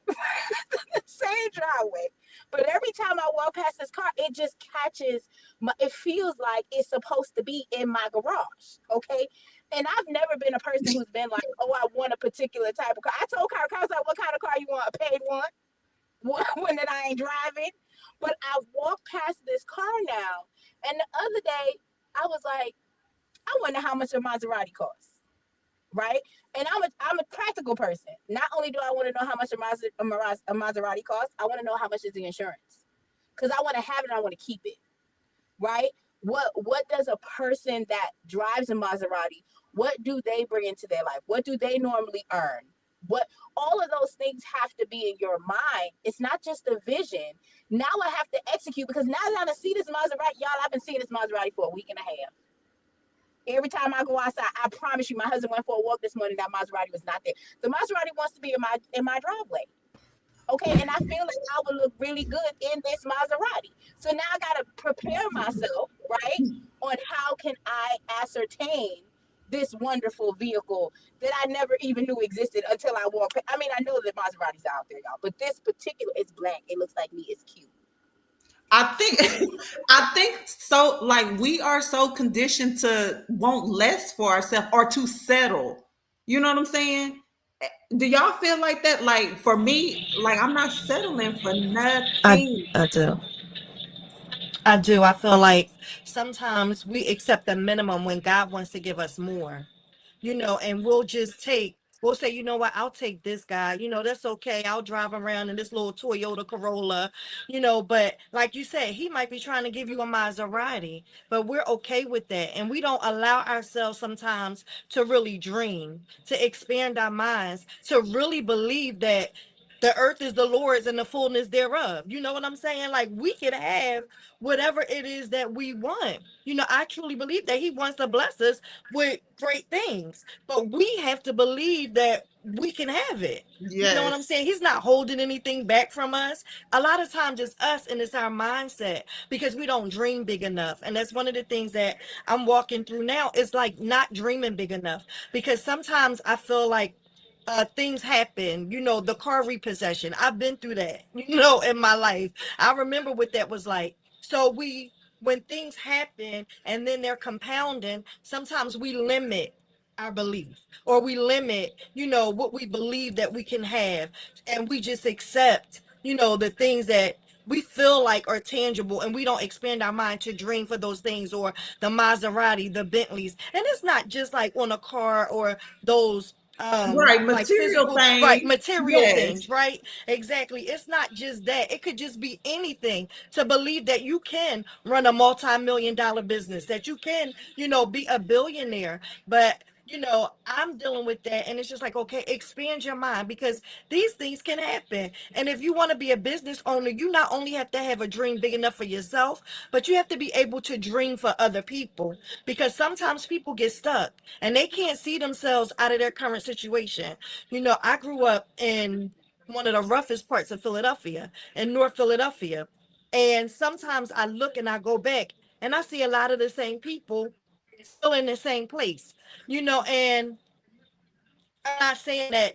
Speaker 4: Same driveway. But every time I walk past this car, it just catches it feels like it's supposed to be in my garage. Okay. And I've never been a person who's been like, oh, I want a particular type of car. I told Kyra, I was like, what kind of car you want? A paid one that I ain't driving. But I walked past this car now. And the other day, I was like, I wonder how much a Maserati costs. Right? And I'm a practical person. Not only do I want to know how much a Maserati costs, I want to know how much is the insurance. Because I want to have it and I want to keep it. Right? What does a person that drives a Maserati, what do they bring into their life? What do they normally earn? What all of those things have to be in your mind. It's not just a vision. Now I have to execute because now that I see this Maserati, y'all, I've been seeing this Maserati for a week and a half. Every time I go outside, I promise you, my husband went for a walk this morning. That Maserati was not there. The Maserati wants to be in my driveway. Okay, and I feel like I would look really good in this Maserati. So now I gotta prepare myself, right, on how can I ascertain this wonderful vehicle that I never even knew existed until I walked. I mean, I know that Maseratis are out there, y'all, but this particular, it's blank. It looks like me. It's cute.
Speaker 1: I think I think so, like we are so conditioned to want less for ourselves or to settle. You know what I'm saying? Do y'all feel like that? Like for me, like I'm not settling for
Speaker 3: I
Speaker 1: nothing.
Speaker 3: I do. I do. I feel like sometimes we accept the minimum when God wants to give us more, and we'll say, you know what, I'll take this guy, that's okay. I'll drive around in this little Toyota Corolla, but like you said, he might be trying to give you a Maserati, but we're okay with that. And we don't allow ourselves sometimes to really dream, to expand our minds, to really believe that the earth is the Lord's and the fullness thereof. You know what I'm saying? Like we can have whatever it is that we want. I truly believe that he wants to bless us with great things, but we have to believe that we can have it. You know what I'm
Speaker 1: Yes.
Speaker 3: saying? He's not holding anything back from us. A lot of times it's us and it's our mindset because we don't dream big enough. And that's one of the things that I'm walking through now. It's like not dreaming big enough because sometimes I feel like things happen, the car repossession. I've been through that, in my life. I remember what that was like. So when things happen and then they're compounding, sometimes we limit our belief or we limit, what we believe that we can have. And we just accept, the things that we feel like are tangible and we don't expand our mind to dream for those things or the Maserati, the Bentleys. And it's not just like on a car or those
Speaker 1: Right.
Speaker 3: like
Speaker 1: Material
Speaker 3: physical, right,
Speaker 1: things.
Speaker 3: material
Speaker 1: Yes.
Speaker 3: things, right? Exactly. It's not just that. It could just be anything to believe that you can run a multi-million dollar business, that you can, be a billionaire. But I'm dealing with that. And it's just like, okay, expand your mind because these things can happen. And if you want to be a business owner, you not only have to have a dream big enough for yourself, but you have to be able to dream for other people because sometimes people get stuck and they can't see themselves out of their current situation. I grew up in one of the roughest parts of Philadelphia, in North Philadelphia. And sometimes I look and I go back and I see a lot of the same people still in the same place, and I'm not saying that,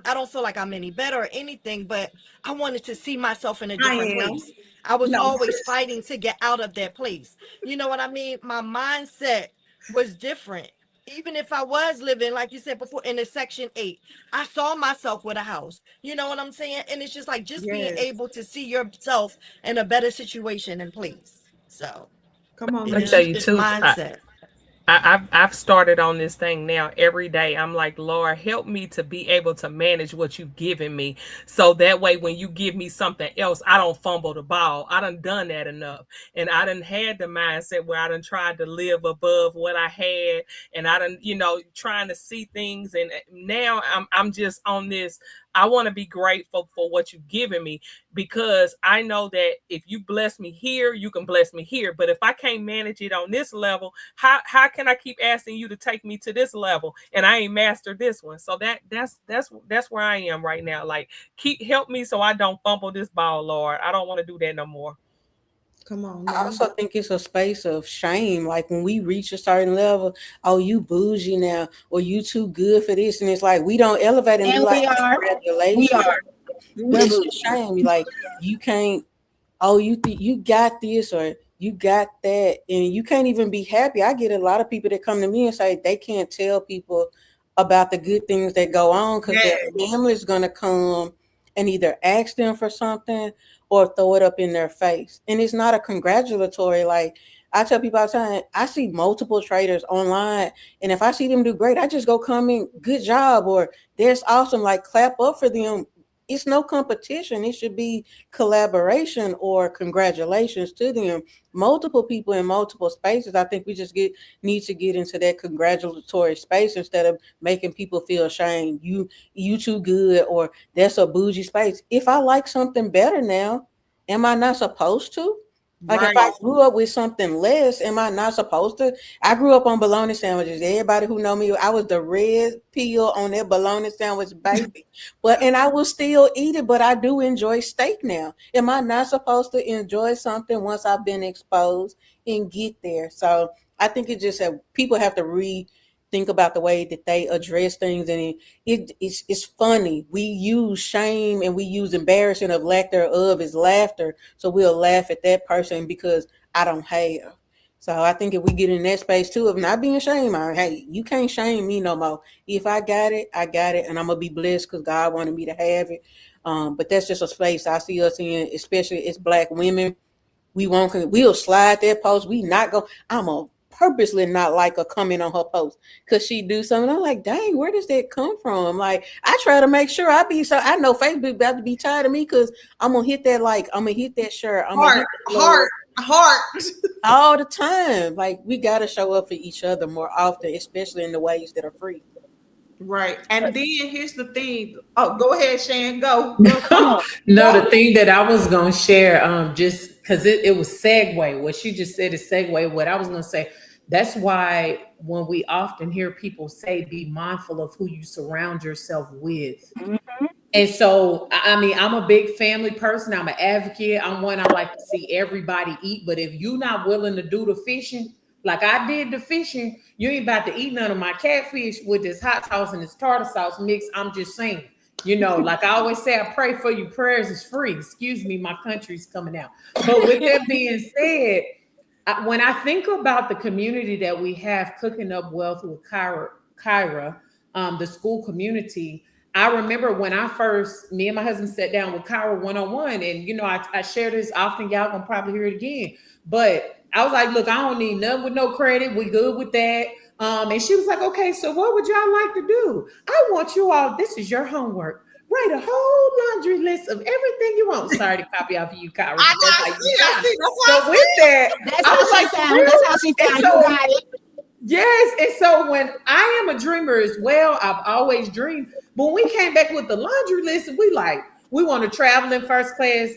Speaker 3: I don't feel like I'm any better or anything, but I wanted to see myself in a
Speaker 1: I
Speaker 3: different
Speaker 1: am.
Speaker 3: place. I was
Speaker 1: No.
Speaker 3: always fighting to get out of that place. You know what I mean? My mindset was different. Even if I was living, like you said before, in a Section 8, I saw myself with a house. You know what I'm saying? And it's just like just being
Speaker 1: Yes.
Speaker 3: able to see yourself in a better situation and place. So
Speaker 1: Come on
Speaker 5: I
Speaker 3: it's
Speaker 1: now.
Speaker 5: tell
Speaker 3: just
Speaker 5: you
Speaker 3: this
Speaker 5: too.
Speaker 3: mindset.
Speaker 5: I've started on this thing now every day. I'm like, Lord, help me to be able to manage what you've given me. So that way, when you give me something else, I don't fumble the ball. I done that enough. And I done had the mindset where I done tried to live above what I had. And I done, trying to see things. And now I'm just on this. I want to be grateful for what you've given me, because I know that if you bless me here, you can bless me here. But if I can't manage it on this level, how can I keep asking you to take me to this level and I ain't mastered this one? So that's where I am right now. Like, help me so I don't fumble this ball, Lord. I don't want to do that no more.
Speaker 1: Come on
Speaker 2: I
Speaker 1: now.
Speaker 2: also think it's a space of shame. Like when we reach a certain level, oh, you bougie now, or you too good for this. And it's like we don't elevate and be
Speaker 4: And
Speaker 2: like,
Speaker 4: we
Speaker 2: congratulations.
Speaker 4: are. We're
Speaker 2: It's
Speaker 4: bougie.
Speaker 2: a shame. Like you can't, oh, you got this or you got that, and you can't even be happy. I get a lot of people that come to me and say they can't tell people about the good things that go on because
Speaker 1: Yeah.
Speaker 2: their family's gonna come and either ask them for something or throw it up in their face. And it's not a congratulatory. Like I tell people all the time, I see multiple traders online, and if I see them do great, I just go comment, good job, or that's awesome. Like clap up for them. It's no competition. It should be collaboration or congratulations to them. Multiple people in multiple spaces. I think we just need to get into that congratulatory space instead of making people feel ashamed. You too good, or that's a bougie space. If I like something better now, am I not supposed to? Like if
Speaker 1: Right.
Speaker 2: I grew up with something less, am I not supposed to? I grew up on bologna sandwiches. Everybody who know me, I was the red peel on that bologna sandwich, baby. But and I will still eat it, but I do enjoy steak now. Am I not supposed to enjoy something once I've been exposed and get there? So I think it just people have to think about the way that they address things, and it's funny. We use shame and we use embarrassing of lack thereof as laughter, so we'll laugh at that person because I don't have. So I think if we get in that space too of not being shamed, hey, you can't shame me no more. If I got it, I got it, and I'm gonna be blessed because God wanted me to have it. But that's just a space I see us in, especially as Black women. We'll slide that post. We not go. I'm a purposely not like a comment on her post because she do something. I'm like, dang, where does that come from? Like, I try to make sure I know Facebook about to be tired of me because I'm gonna hit that like, I'm gonna hit that share, I'm gonna hit that
Speaker 1: Heart.
Speaker 2: all the time. Like, we gotta show up for each other more often, especially in the ways that are free.
Speaker 1: Right. And then here's the thing. Oh, go ahead, Shan. Go.
Speaker 4: Come on.
Speaker 6: No, the thing that I was gonna share, just because it was segue. What she just said is segue. What I was gonna say. That's why when we often hear people say, "Be mindful of who you surround yourself with."
Speaker 4: Mm-hmm.
Speaker 6: And so, I mean, I'm a big family person. I'm an advocate. I'm one I like to see everybody eat. But if you're not willing to do the fishing, like I did the fishing, you ain't about to eat none of my catfish with this hot sauce and this tartar sauce mix. I'm just saying, like I always say, I pray for you. Prayers is free. Excuse me, my country's coming out. But with that being said, when I think about the community that we have cooking up wealth with Kyra, the school community, I remember when me and my husband sat down with Kyra one-on-one, and I share this often. Y'all gonna probably hear it again, but I was like, look, I don't need nothing with no credit. We good with that. And she was like, okay, so what would y'all like to do? I want you all, this is your homework. Write a whole laundry list of everything you want. Sorry to copy off of you, Kyra.
Speaker 1: I
Speaker 6: That's
Speaker 1: know.
Speaker 6: how you
Speaker 1: I
Speaker 6: sound.
Speaker 1: see. That's
Speaker 6: So
Speaker 1: why
Speaker 6: with that,
Speaker 4: That's
Speaker 6: I
Speaker 4: how
Speaker 6: was
Speaker 4: she
Speaker 6: like,
Speaker 4: sounds.
Speaker 6: really?
Speaker 4: That's how she sounds.
Speaker 6: And
Speaker 4: You
Speaker 6: so,
Speaker 4: got it.
Speaker 6: yes. And so when I am a dreamer as well, I've always dreamed. But when we came back with the laundry list, we want to travel in first class.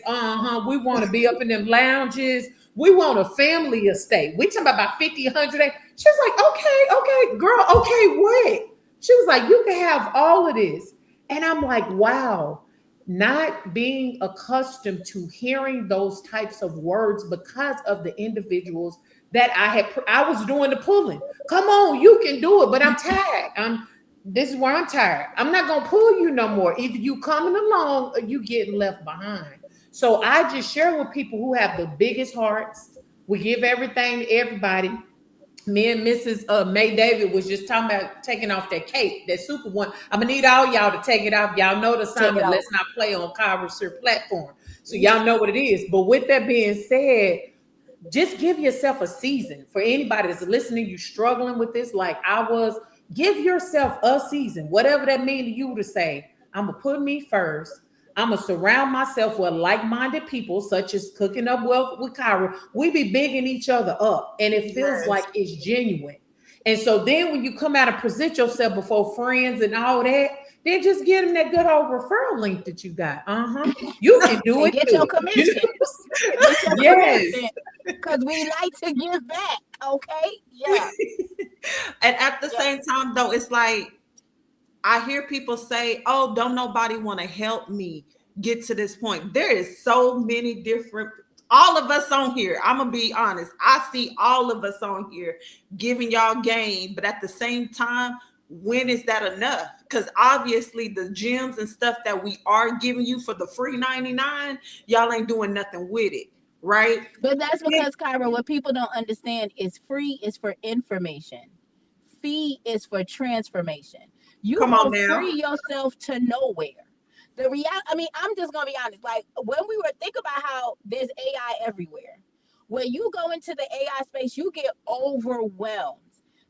Speaker 6: We want to be up in them lounges. We want a family estate. We talking about 50, 100. She was like, okay, girl, okay, what? She was like, you can have all of this. And I'm like, wow, not being accustomed to hearing those types of words because of the individuals that I was doing the pulling. Come on, you can do it, but I'm tired. This is where I'm tired. I'm not gonna pull you no more. Either you coming along or you getting left behind. So I just share with people who have the biggest hearts. We give everything to everybody. Me and Mrs. May David was just talking about taking off that cape, that super one. I'm gonna need all y'all to take it off. Y'all know the assignment. Let's not play on Kyra's platform. So y'all know what it is. But with that being said, just give yourself a season. For anybody that's listening, you struggling with this like I was, give yourself a season, whatever that means to you, to say, I'm gonna put me first. I'm gonna surround myself with like-minded people, such as Cooking Up Wealth with Kyra. We be bigging each other up, and it feels like it's genuine. And so then when you come out and present yourself before friends and all that, then just give them that good old referral link that you got. You can do
Speaker 4: And
Speaker 6: it
Speaker 4: get your
Speaker 6: too.
Speaker 4: commission. Get your
Speaker 6: Yes.
Speaker 4: commission. Because we like to give back. Okay? Yeah.
Speaker 1: And at the
Speaker 4: Yeah.
Speaker 1: same time, though, it's like I hear people say, "Oh, don't nobody want to help me get to this point." There is so many different. All of us on here, I'm gonna be honest. I see all of us on here giving y'all game, but at the same time, when is that enough? Because obviously, the gems and stuff that we are giving you for the free 99, y'all ain't doing nothing with it, right?
Speaker 4: But that's because, Kyra, what people don't understand is free is for information. Fee is for transformation. You
Speaker 1: Come on
Speaker 4: gonna
Speaker 1: now.
Speaker 4: free yourself to nowhere. The reality, I mean, I'm just gonna be honest. Like when we were think about how there's AI everywhere. When you go into the AI space, you get overwhelmed.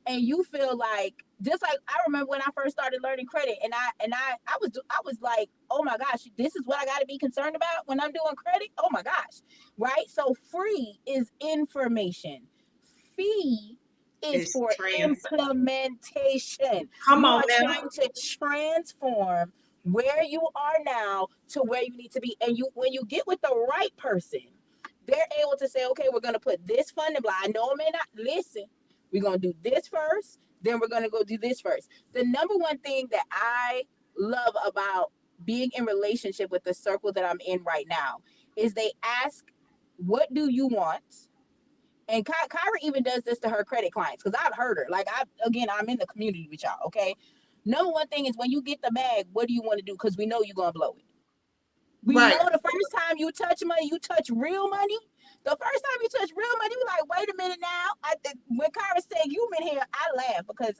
Speaker 4: And you feel like just like I remember when I first started learning credit and I was like, oh my gosh, this is what I gotta be concerned about when I'm doing credit. Oh my gosh. Right? So free is information. Fee is
Speaker 1: It's
Speaker 4: for
Speaker 1: trans.
Speaker 4: implementation.
Speaker 1: Come
Speaker 4: You
Speaker 1: on
Speaker 4: are
Speaker 1: now.
Speaker 4: trying to transform where you are now to where you need to be. And you when you get with the right person, they're able to say, okay, we're gonna put this fund in. I know it may not listen. We're gonna do this first, then we're gonna go do this first. The number one thing that I love about being in relationship with the circle that I'm in right now is they ask, what do you want? And Kyra even does this to her credit clients because I've heard her. Like I'm in the community with y'all. Okay, number one thing is when you get the bag, what do you want to do? Because we know you're gonna blow it. We
Speaker 1: Right.
Speaker 4: know the first time you touch money, you touch real money. The first time you touch real money, you like, wait a minute now. When Kyra said human hair, I laugh because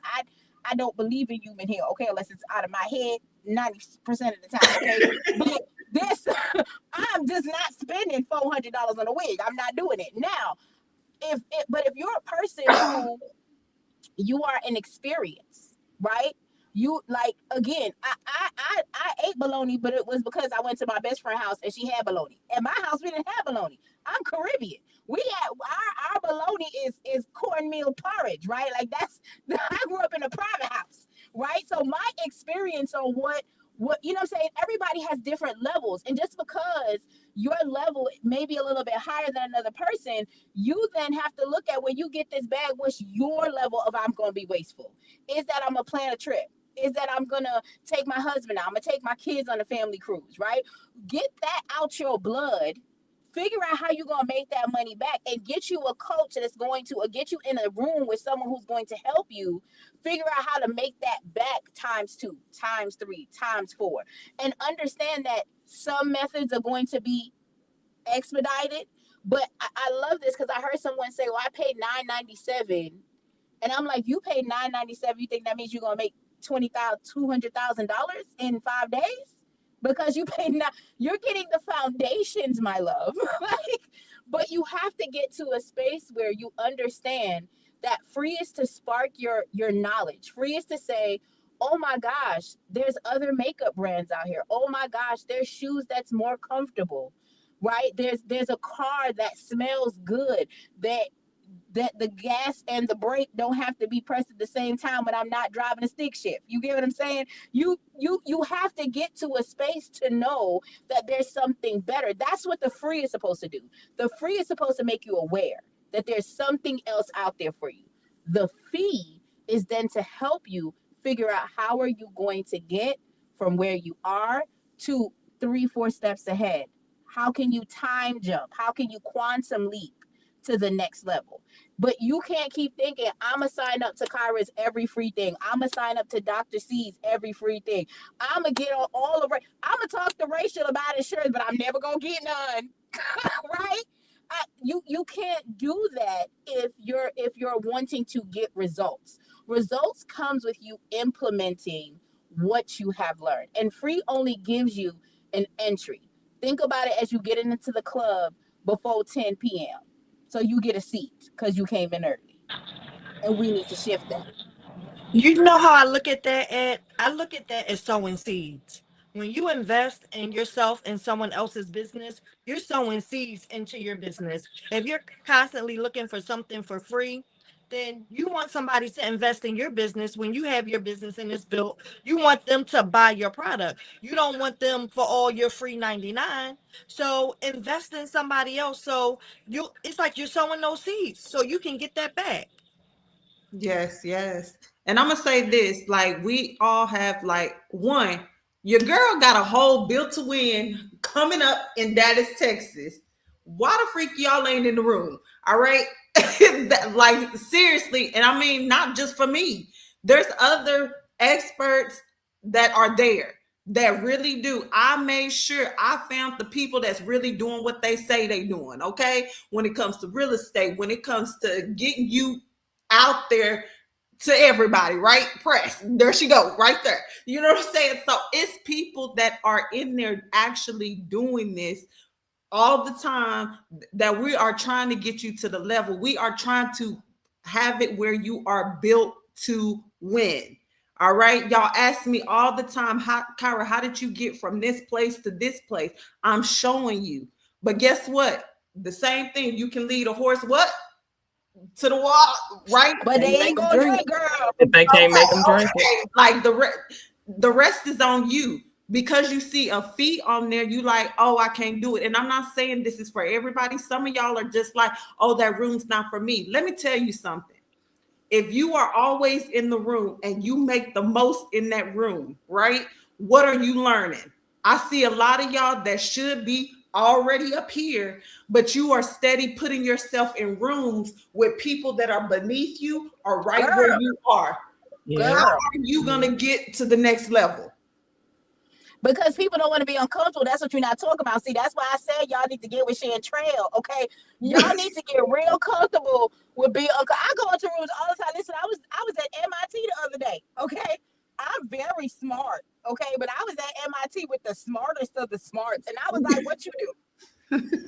Speaker 4: I don't believe in human hair. Okay, unless it's out of my head 90% of the time. Okay, but this I'm just not spending $400 on a wig. I'm not doing it now. But if you're a person who you are an experience, right? You like again, I ate bologna, but it was because I went to my best friend's house and she had bologna. At my house, we didn't have bologna. I'm Caribbean. We had our bologna is cornmeal porridge, right? Like that's I grew up in a private house, right? So my experience on what you know what I'm saying, everybody has different levels. And just because your level may be a little bit higher than another person, you then have to look at when you get this bag, what's your level of I'm going to be wasteful? Is that I'm going to plan a trip? Is that I'm going to take my husband out? I'm going to take my kids on a family cruise, right? Get that out your blood. Figure out how you're going to make that money back and get you a coach that's going to, or get you in a room with someone who's going to help you figure out how to make that back times 2, times 3, times 4. And understand that some methods are going to be expedited. But I love this because I heard someone say, "Well, I paid $9.97," and I'm like, "You paid $9.97? You think that means you're gonna make $200,000 in 5 days because you paid now? You're getting the foundations, my love." Like, but you have to get to a space where you understand that free is to spark your knowledge. Free is to say, oh my gosh, there's other makeup brands out here. Oh my gosh, there's shoes that's more comfortable, right? There's a car that smells good, that the gas and the brake don't have to be pressed at the same time when I'm not driving a stick shift. You get what I'm saying? You have to get to a space to know that there's something better. That's what the free is supposed to do. The free is supposed to make you aware that there's something else out there for you. The fee is then to help you figure out how are you going to get from where you are to 3, 4 steps ahead. How can you time jump? How can you quantum leap to the next level? But you can't keep thinking, I'm going to sign up to Kyra's every free thing. I'm going to sign up to Dr. C's every free thing. I'm going to get on all of it. I'm going to talk to Rachel about insurance, but I'm never going to get none. Right? You can't do that if you're wanting to get results. Results comes with you implementing what you have learned. And free only gives you an entry. Think about it as you get into the club before 10 p.m. So you get a seat because you came in early. And we need to shift that.
Speaker 3: You know how I look at that, Ed? I look at that as sowing seeds. When you invest in yourself in someone else's business, you're sowing seeds into your business. If you're constantly looking for something for free, then you want somebody to invest in your business when you have your business and it's built. You want them to buy your product. You don't want them for all your free 99. So invest in somebody else. So it's like you're sowing those seeds so you can get that back.
Speaker 1: Yes, yes. And I'm gonna say this: like, we all have, like, one, your girl got a whole built to win coming up in Dallas, Texas. Why the freak y'all ain't in the room? All right. Like, seriously, and I mean, not just for me. There's other experts that are there that really do. I made sure I found the people that's really doing what they say they doing. Okay. When it comes to real estate, when it comes to getting you out there to everybody, right? Press. There she go, right there. You know what I'm saying? So it's people that are in there actually doing this all the time, that we are trying to get you to the level. We are trying to have it where you are built to win. All right. Y'all ask me all the time, Kyra, how did you get from this place to this place? I'm showing you. But guess what? The same thing. You can lead a horse what? To the wall, right?
Speaker 4: But they
Speaker 2: Make
Speaker 4: ain't
Speaker 2: them
Speaker 4: gonna
Speaker 2: drink.
Speaker 4: drink, girl.
Speaker 5: If they can't make them drink it.
Speaker 1: Okay. Like the rest is on you, because you see a fee on there, you like, oh, I can't do it. And I'm not saying this is for everybody. Some of y'all are just like, oh, that room's not for me. Let me tell you something. If you are always in the room and you make the most in that room, right? What are you learning? I see a lot of y'all that should be already up here, but you are steady putting yourself in rooms with people that are beneath you or right
Speaker 4: Girl.
Speaker 1: where you are.
Speaker 5: Yeah.
Speaker 1: How
Speaker 4: Girl.
Speaker 1: are you going to get to the next level?
Speaker 4: Because people don't want to be uncomfortable. That's what you're not talking about. See, that's why I said y'all need to get with Shan Trail. Okay, y'all need to get real comfortable with being uncomfortable. I go into rooms all the time. Listen, I was at MIT the other day. Okay, I'm very smart. Okay, but I was at MIT with the smartest of the smarts, and I was like, "What you do?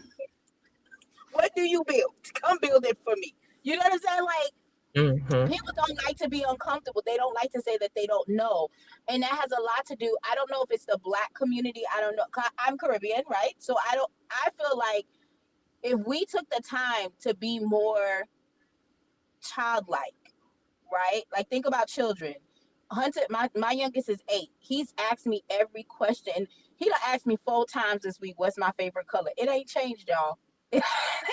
Speaker 4: What do you build? Come build it for me." You know what I'm saying? Like, people don't like to be uncomfortable. They don't like to say that they don't know. And that has a lot to do. I don't know if it's the Black community. I don't know. I'm Caribbean, right? So I feel like if we took the time to be more childlike, right? Like, think about children. Hunter, my youngest is 8. He's asked me every question. He done asked me 4 times this week, what's my favorite color? It ain't changed, y'all. It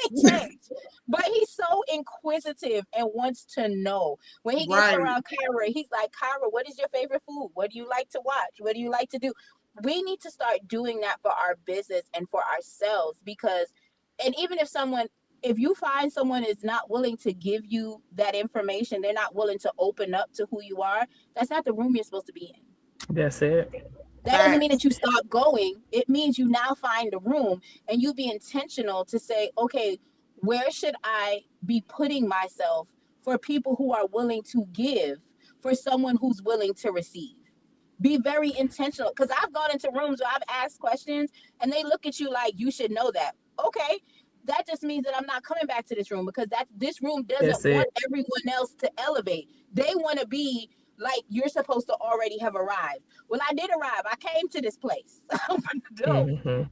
Speaker 4: ain't changed. But he's so inquisitive and wants to know. When he gets
Speaker 1: Right.
Speaker 4: around Kyra, he's like, Kyra, what is your favorite food? What do you like to watch? What do you like to do? We need to start doing that for our business and for ourselves, because, and even if you find someone is not willing to give you that information, they're not willing to open up to who you are, that's not the room you're supposed to be in.
Speaker 5: That's it.
Speaker 4: That doesn't mean that you stop going. It means you now find a room and you be intentional to say, okay, where should I be putting myself for people who are willing to give, for someone who's willing to receive? Be very intentional, because I've gone into rooms where I've asked questions and they look at you like, you should know that. Okay, that just means that I'm not coming back to this room, because this room doesn't
Speaker 5: That's
Speaker 4: want
Speaker 5: it.
Speaker 4: everyone else to elevate. They want to be like, you're supposed to already have arrived. Well, I did arrive. I came to this place. Open the door.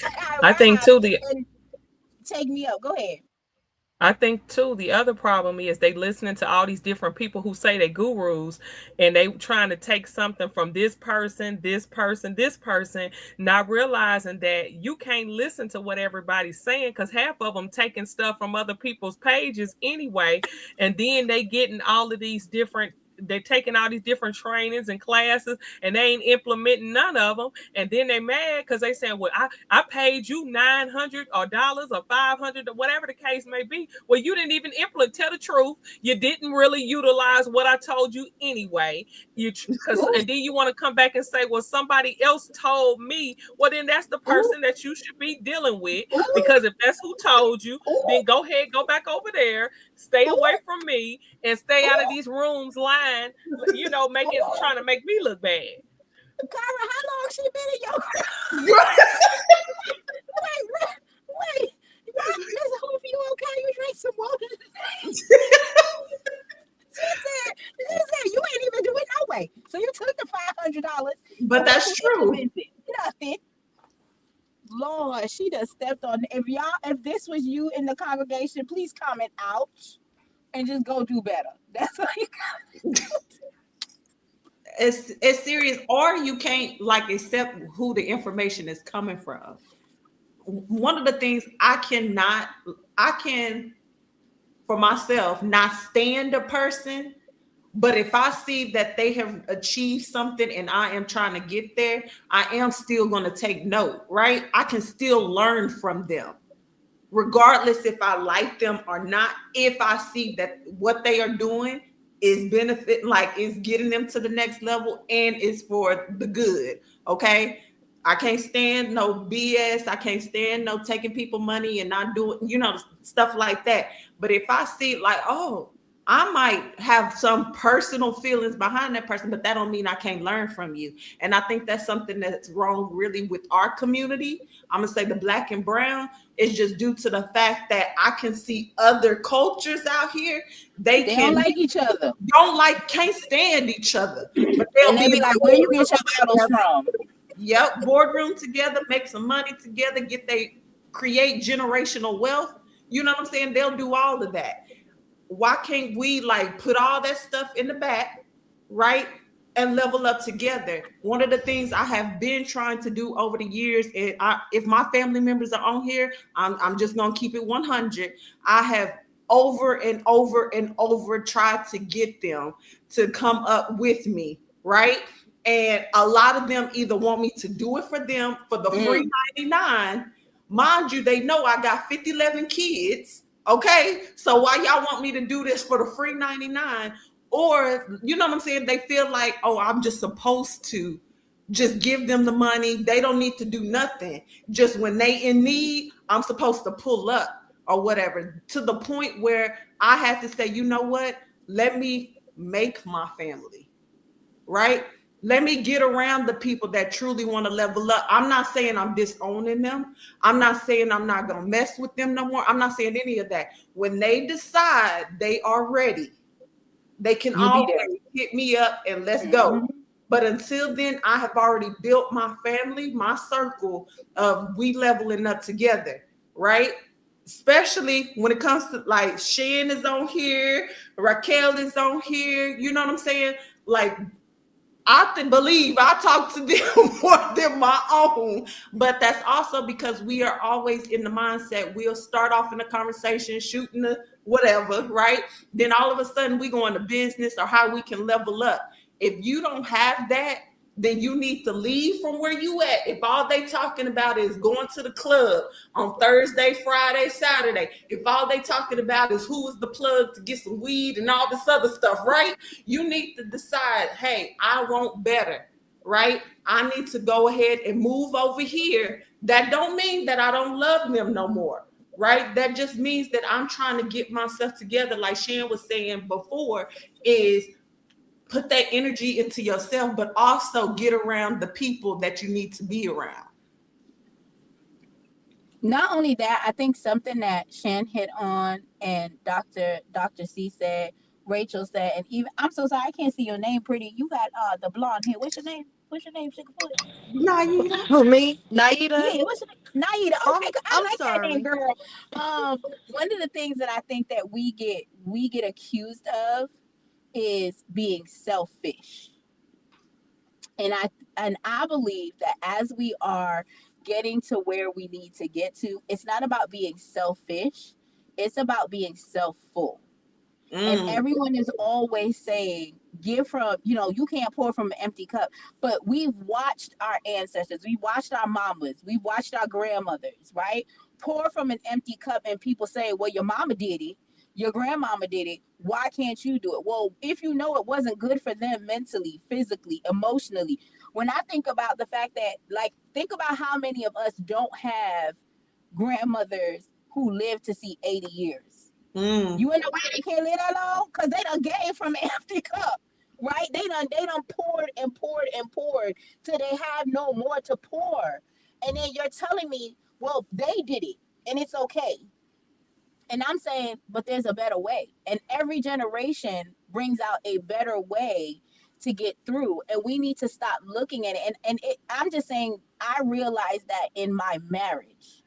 Speaker 4: I
Speaker 5: I think
Speaker 4: arrived,
Speaker 5: too
Speaker 4: and take me up. Go ahead.
Speaker 5: the other problem is they listening to all these different people who say they gurus, and they trying to take something from this person, not realizing that you can't listen to what everybody's saying, because half of them taking stuff from other people's pages anyway, and then they getting all of these different. They're taking all these different trainings and classes, and they ain't implementing none of them. And then they mad because they saying, well, I paid you $900 or $500 or whatever the case may be. Well, you didn't even implement. Tell the truth. You didn't really utilize what I told you anyway. And then you want to come back and say, well, somebody else told me. Well, then that's the person that you should be dealing with. Because if that's who told you, then go ahead, go back over there, stay away from me, and stay out of these rooms lying, trying to make me look bad.
Speaker 4: Kyra, how long she been in your wait. Miss Hope, you okay? You drink some water today? She said you ain't even do it no way. So you took the $500.
Speaker 1: But that's true.
Speaker 4: Nothing. Lord, she just stepped on. If this was you in the congregation, please comment ouch and just go do better. That's all you
Speaker 1: It's serious, or you can't like accept who the information is coming from. One of the things I can for myself not stand a person, but if I see that they have achieved something and I am trying to get there, I am still going to take note, right? I can still learn from them regardless if I like them or not. If I see that what they are doing is benefit, like is getting them to the next level and is for the good. Okay. I can't stand no BS. I can't stand no taking people money and not doing, stuff like that. But if I see like, oh, I might have some personal feelings behind that person, but that don't mean I can't learn from you. And I think that's something that's wrong really with our community. I'm gonna say the black and brown is just due to the fact that I can see other cultures out here. They
Speaker 4: don't like each other.
Speaker 1: Can't stand each other. But
Speaker 4: And they be like, where you get your bottles from?
Speaker 1: Yep, boardroom together, make some money together, create generational wealth. You know what I'm saying? They'll do all of that. Why can't we like put all that stuff in the back, right? And level up together. One of the things I have been trying to do over the years, and if my family members are on here, I'm just gonna keep it 100. I have over and over and over tried to get them to come up with me, right? And a lot of them either want me to do it for them for the free 99. Mind you, they know I got 11 kids. Okay. So why y'all want me to do this for the free 99? Or, you know what I'm saying? They feel like, oh, I'm just supposed to just give them the money. They don't need to do nothing. Just when they in need, I'm supposed to pull up or whatever, to the point where I had to say, you know what? Let me make my family, right? Let me get around the people that truly want to level up. I'm not saying I'm disowning them. I'm not saying I'm not going to mess with them no more. I'm not saying any of that. When they decide they are ready, they can always hit me up and let's go. But until then, I have already built my family, my circle of we leveling up together, right? Especially when it comes to like Shan is on here, Raquel is on here. You know what I'm saying? Like, I believe I talk to them more than my own, but that's also because we are always in the mindset. We'll start off in a conversation, shooting the whatever, right? Then all of a sudden we go into business or how we can level up. If you don't have that, then you need to leave from where you at. If all they talking about is going to the club on Thursday, Friday, Saturday, if all they talking about is who is the plug to get some weed and all this other stuff, right? You need to decide, hey, I want better, right? I need to go ahead and move over here. That don't mean that I don't love them no more, right? That just means that I'm trying to get myself together. Like Shan was saying before, is put that energy into yourself, but also get around the people that you need to be around.
Speaker 4: Not only that, I think something that Shan hit on and Dr. C said, Rachel said, and even I'm so sorry I can't see your name. Pretty, you got the blonde hair. What's your name? What's your name, Sugarfoot?
Speaker 1: Naida.
Speaker 3: Who, me? Naida?
Speaker 4: Yeah, what's your name? Naida. Okay, I
Speaker 3: I'm
Speaker 4: like that name,
Speaker 3: sorry.
Speaker 4: girl. One of the things that I think that we get accused of is being selfish. And I believe that as we are getting to where we need to get to, it's not about being selfish, it's about being self-full. And everyone is always saying, give from, you can't pour from an empty cup. But we've watched our ancestors, we watched our mamas, we watched our grandmothers, right? Pour from an empty cup, and people say, well, your mama did it, your grandmama did it. Why can't you do it? Well, if you know it wasn't good for them mentally, physically, emotionally. When I think about the fact that, like, think about how many of us don't have grandmothers who live to see 80 years. You know why they can't live that long? Because they done gave from an empty cup, right? They done poured and poured and poured till they have no more to pour. And then you're telling me, well, they did it and it's okay. And I'm saying, but there's a better way. And every generation brings out a better way to get through. And we need to stop looking at it. I'm just saying, I realized that in my marriage,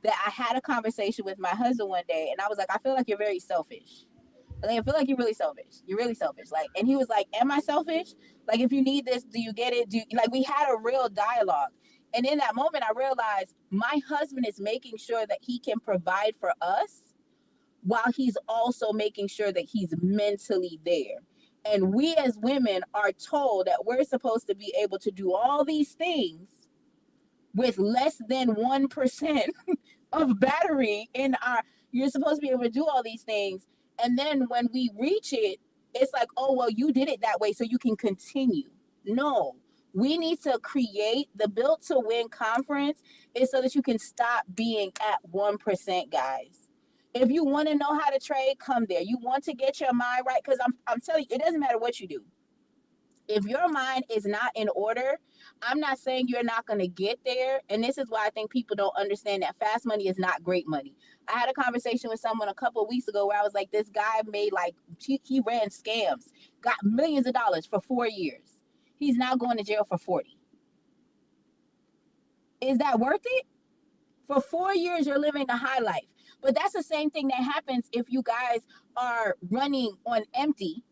Speaker 4: that I had a conversation with my husband one day, and I was like, I feel like you're very selfish. Like, I feel like you're really selfish. You're really selfish. Like, and he was like, am I selfish? Like, if you need this, do you get it? Like, we had a real dialogue. And in that moment, I realized my husband is making sure that he can provide for us while he's also making sure that he's mentally there. And we as women are told that we're supposed to be able to do all these things with less than 1% of battery in our, you're supposed to be able to do all these things. And then when we reach it, it's like, oh, well, you did it that way, so you can continue. No, we need to create the Built to Win conference is so that you can stop being at 1%, guys. If you want to know how to trade, come there. You want to get your mind right, because I'm telling you, it doesn't matter what you do. If your mind is not in order, I'm not saying you're not going to get there. And this is why I think people don't understand that fast money is not great money. I had a conversation with someone a couple of weeks ago where I was like, this guy made like, he ran scams, got millions of dollars for 4 years. He's now going to jail for 40. Is that worth it? For 4 years, you're living the high life. But that's the same thing that happens if you guys are running on empty,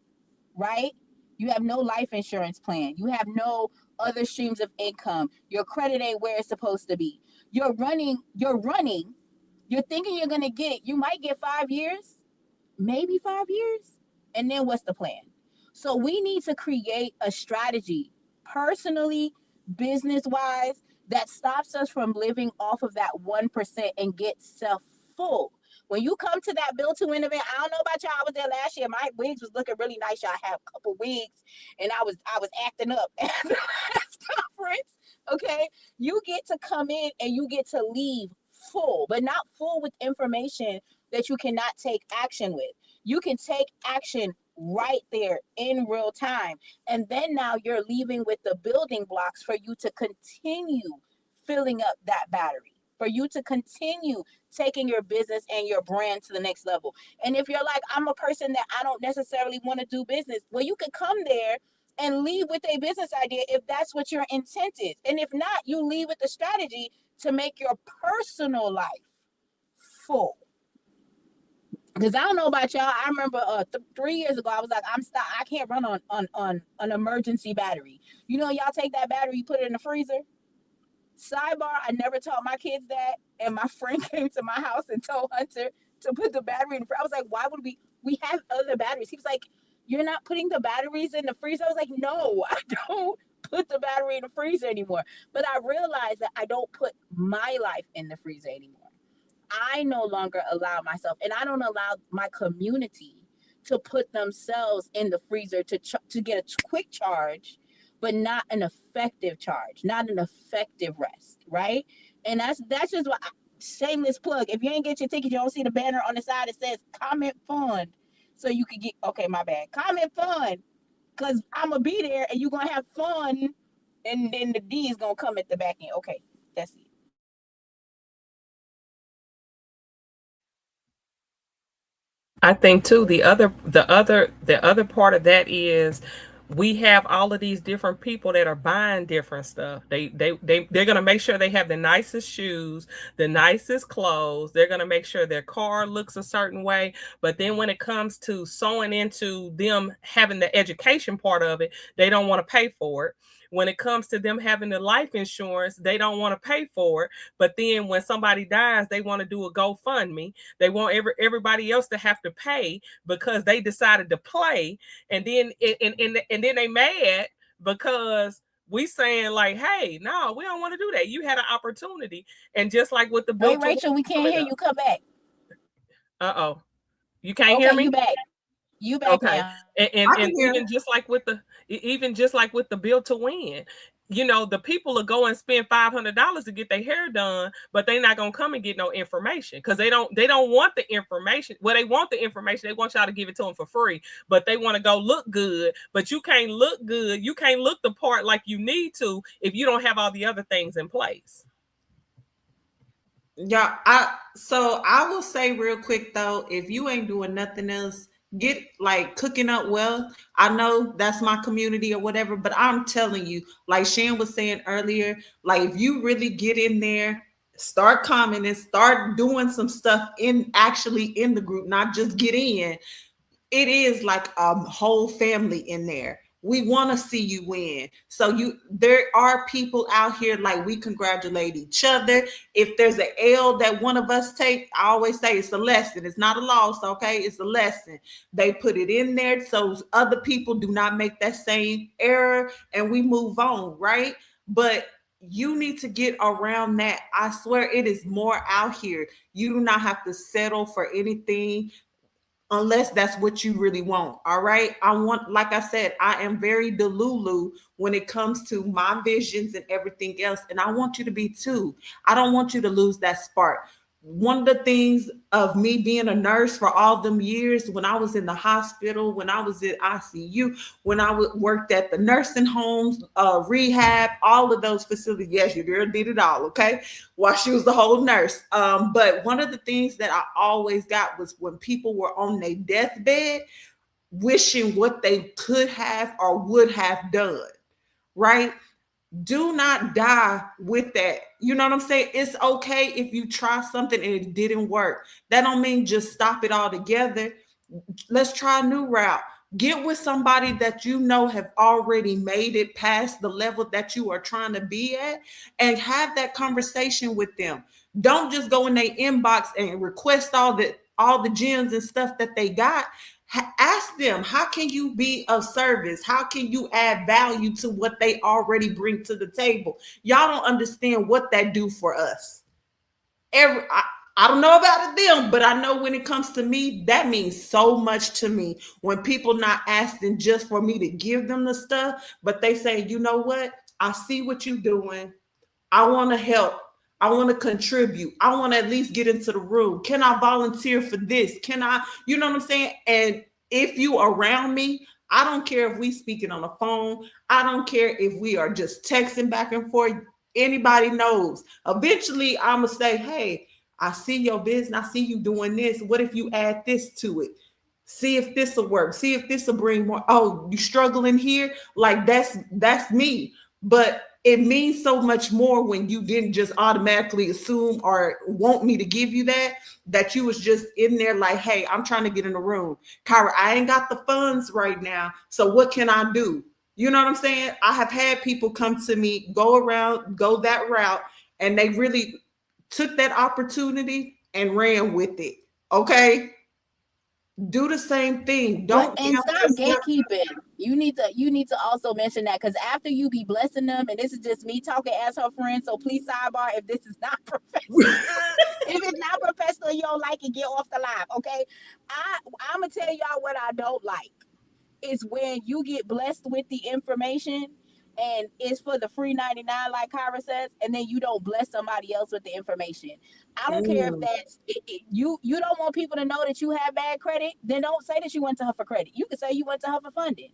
Speaker 4: right? You have no life insurance plan. You have no other streams of income. Your credit ain't where it's supposed to be. You're running. You're thinking you're going to get it. You might get 5 years, maybe 5 years. And then what's the plan? So we need to create a strategy, personally, business-wise, that stops us from living off of that 1% and get self-full. When you come to that Built to Win event, I don't know about y'all. I was there last year. My wigs was looking really nice. Y'all had a couple wigs, and I was acting up at the last conference. Okay, you get to come in and you get to leave full, but not full with information that you cannot take action with. You can take action right there in real time, and then now you're leaving with the building blocks for you to continue filling up that battery, for you to continue taking your business and your brand to the next level. And if you're like, I'm a person that I don't necessarily want to do business, well, you could come there and leave with a business idea if that's what your intent is. And if not, you leave with the strategy to make your personal life full. Because I don't know about y'all. I remember 3 years ago, I was like, I can't run on an emergency battery. You know, y'all take that battery, you put it in the freezer. Sidebar, I never taught my kids that. And my friend came to my house and told Hunter to put the battery in the freezer. I was like, why would we have other batteries? He was like, you're not putting the batteries in the freezer? I was like, no, I don't put the battery in the freezer anymore. But I realized that I don't put my life in the freezer anymore. I no longer allow myself, and I don't allow my community to put themselves in the freezer to get a quick charge, but not an effective charge, not an effective rest, right? And that's just what shameless plug. If you ain't get your ticket, you don't see the banner on the side that says comment fund, so you can get, okay, my bad, comment fund, because I'm gonna be there and you're gonna have fun, and then the D is gonna come at the back end. Okay, that's it.
Speaker 5: I think too the other part of that is we have all of these different people that are buying different stuff. They're gonna make sure they have the nicest shoes, the nicest clothes. They're gonna make sure their car looks a certain way. But then when it comes to sewing into them having the education part of it, they don't want to pay for it. When it comes to them having the life insurance, they don't want to pay for it. But then when somebody dies, they want to do a GoFundMe. They want everybody else to have to pay because they decided to play, and then and then they mad because we saying like, hey, no, we don't want to do that. You had an opportunity, and just like with the
Speaker 4: Wait,
Speaker 5: Built to
Speaker 4: Rachel, we can't hear
Speaker 5: Win,
Speaker 4: you. Come back.
Speaker 5: you can't hear
Speaker 4: Okay, you
Speaker 5: me.
Speaker 4: back. You back
Speaker 5: Okay.
Speaker 4: now.
Speaker 1: I
Speaker 5: And
Speaker 1: can hear.
Speaker 5: even just like with the Built to Win, the people will go and spend $500 to get their hair done, but they're not gonna come and get no information because they don't want the information. Well, they want the information. They want y'all to give it to them for free, but they want to go look good. But you can't look good. You can't look the part like you need to if you don't have all the other things in place.
Speaker 1: Yeah, so I will say real quick though, if you ain't doing nothing else, get like cooking up well. I know that's my community or whatever, but I'm telling you, like Shan was saying earlier, like if you really get in there, start commenting, start doing some stuff in actually in the group, not just get in. it is like a whole family in there. We want to see you win. So there are people out here like we congratulate each other. If there's an L that one of us take, I always say it's a lesson. It's not a loss, okay? It's a lesson. They put it in there so other people do not make that same error and we move on, right? But you need to get around that. I swear it is more out here. You do not have to settle for anything unless that's what you really want. All right. I want, like I said, I am very delulu when it comes to my visions and everything else. And I want you to be too. I don't want you to lose that spark. One of the things of me being a nurse for all them years, when I was in the hospital, when I was in ICU, when I worked at the nursing homes, rehab, all of those facilities. Yes, your girl did it all. Okay, while she was the whole nurse. But one of the things that I always got was when people were on their deathbed, wishing what they could have or would have done. Right? Do not die with that. You know what I'm saying? It's okay if you try something and it didn't work. That don't mean just stop it all together. Let's try a new route. Get with somebody that you know have already made it past the level that you are trying to be at and have that conversation with them. Don't just go in their inbox and request all the gems and stuff that they got. Ask them, how can you be of service? How can you add value to what they already bring to the table? Y'all don't understand what that do for us. I don't know about them, but I know when it comes to me, that means so much to me. When people not asking just for me to give them the stuff, but they say, you know what? I see what you're doing. I want to help. I want to contribute. I want to at least get into the room. Can I volunteer for this? Can I, you know what I'm saying? And if you around me, I don't care if we speaking on the phone. I don't care if we are just texting back and forth. Anybody knows. Eventually, I'm going to say, hey, I see your business. I see you doing this. What if you add this to it? See if this will work. See if this will bring more. Oh, you struggling here? Like that's me. But it means so much more when you didn't just automatically assume or want me to give you that you was just in there like, hey, I'm trying to get in the room. Kyra, I ain't got the funds right now. So what can I do? You know what I'm saying? I have had people come to me, go that route, and they really took that opportunity and ran with it. Okay? Do the same thing. Don't
Speaker 4: And stop gatekeeping. You need to also mention that, because after you be blessing them, and this is just me talking as her friend, so please sidebar if this is not professional. If it's not professional, you don't like it, get off the live. Okay. I'm gonna tell y'all what I don't like is when you get blessed with the information and it's for the free 99, like Kyra says, and then you don't bless somebody else with the information. I don't care if that's you don't want people to know that you have bad credit, then don't say that you went to her for credit. You can say you went to her for funding.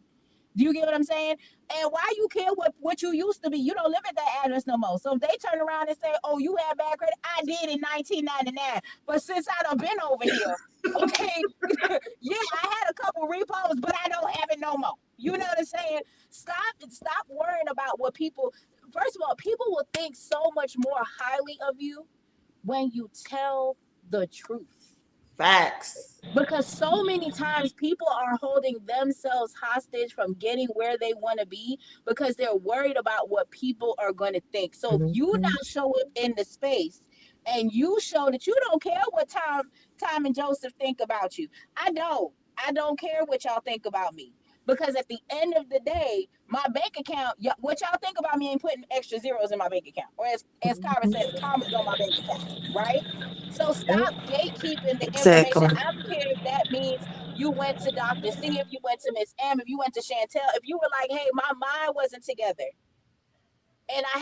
Speaker 4: Do you get what I'm saying? And why you care what you used to be? You don't live at that address no more. So if they turn around and say, oh, you had bad credit, I did in 1999. But since I done been over here, okay, yeah, I had a couple repos, but I don't have it no more. You know what I'm saying? Stop worrying about what people. First of all, people will think so much more highly of you when you tell the truth.
Speaker 1: Facts.
Speaker 4: Because so many times people are holding themselves hostage from getting where they want to be because they're worried about what people are going to think. So if you not show up in the space and you show that you don't care what Tom and Joseph think about you. I don't care what y'all think about me. Because at the end of the day, my bank account, what y'all think about me ain't putting extra zeros in my bank account. Or as Kyra says, commas on my bank account, right? So stop gatekeeping the information.
Speaker 3: Exactly.
Speaker 4: I don't care if that means you went to Dr. C, if you went to Miss M, if you went to Chantel, if you were like, hey, my mind wasn't together. And I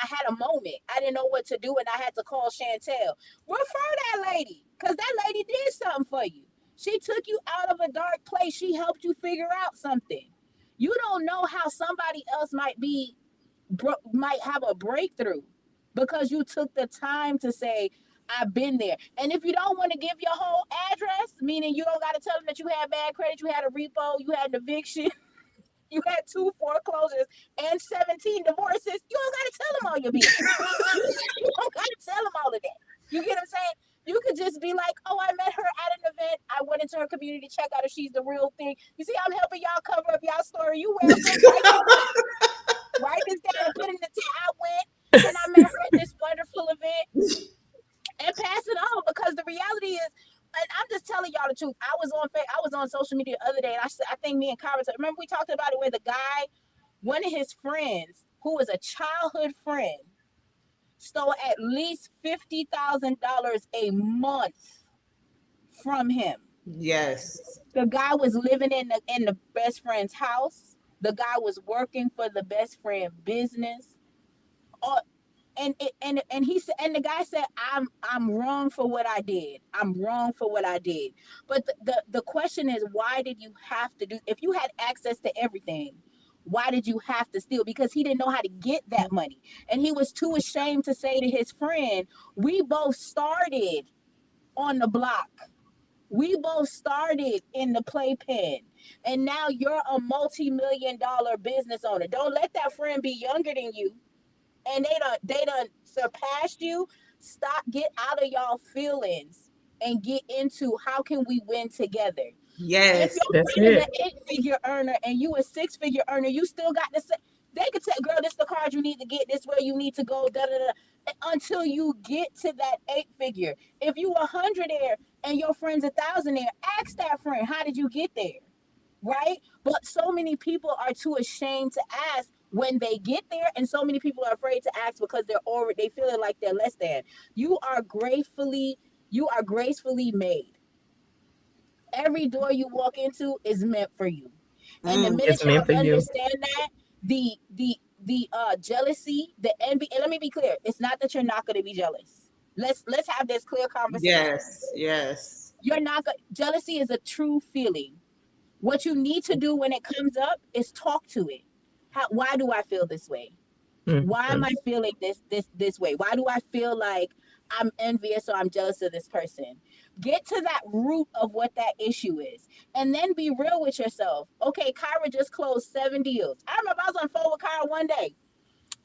Speaker 4: had a moment. I didn't know what to do, and I had to call Chantel. Refer that lady, because that lady did something for you. She took you out of a dark place. She helped you figure out something. You don't know how somebody else might have a breakthrough because you took the time to say, I've been there. And if you don't want to give your whole address, meaning you don't got to tell them that you had bad credit, you had a repo, you had an eviction, you had 2 foreclosures and 17 divorces, you don't got to tell them all your business. You don't got to tell them all of that. You get what I'm saying? You could just be like, oh, I met her at an event. I went into her community to check out if she's the real thing. You see, I'm helping y'all cover up y'all story. You welcome. Write this down and put it in the chat. I went and I met her at this wonderful event and pass it on because the reality is, and I'm just telling y'all the truth. I was on social media the other day, and I think me and Kyra, remember we talked about it where the guy, one of his friends, who was a childhood friend, stole at least $50,000 a month from him.
Speaker 1: Yes.
Speaker 4: The guy was living in the best friend's house. The guy was working for the best friend business. Uh, and he said, and the guy said, I'm wrong for what I did. I'm wrong for what I did. But the question is, why did you have to do? If you had access to everything, why did you have to steal? Because he didn't know how to get that money, and he was too ashamed to say to his friend, "We both started on the block. We both started in the playpen, and now you're a multi-million-dollar business owner. Don't let that friend be younger than you, and they done surpassed you. Stop, get out of y'all feelings and get into how can we win together. If
Speaker 1: Yes.
Speaker 4: your
Speaker 5: That's
Speaker 4: friend is
Speaker 5: it.
Speaker 4: an eight-figure earner and you a six-figure earner, you still got to say, they could tell, girl, this the card you need to get, this where you need to go, da da da, until you get to that eight figure. If you 100 there and your friend's 1,000 there, ask that friend, how did you get there? Right? But so many people are too ashamed to ask when they get there, and so many people are afraid to ask because they're already they feeling like they're less than. You are gracefully made. Every door you walk into is meant for you. And the
Speaker 1: Mm.
Speaker 4: minute
Speaker 5: It's meant for
Speaker 4: y'all
Speaker 5: you.
Speaker 4: understand that, the jealousy, the envy, and let me be clear, it's not that you're not going to be jealous. Let's have this clear conversation.
Speaker 1: Yes. Yes.
Speaker 4: You're not go- Jealousy is a true feeling. What you need to do when it comes up is talk to it. Why do I feel this way? Why am
Speaker 5: Mhm.
Speaker 4: I feeling this way? Why do I feel like I'm envious or I'm jealous of this person? Get to that root of what that issue is, and then be real with yourself. Okay, Kyra just closed 7 deals. I remember I was on the phone with Kyra one day,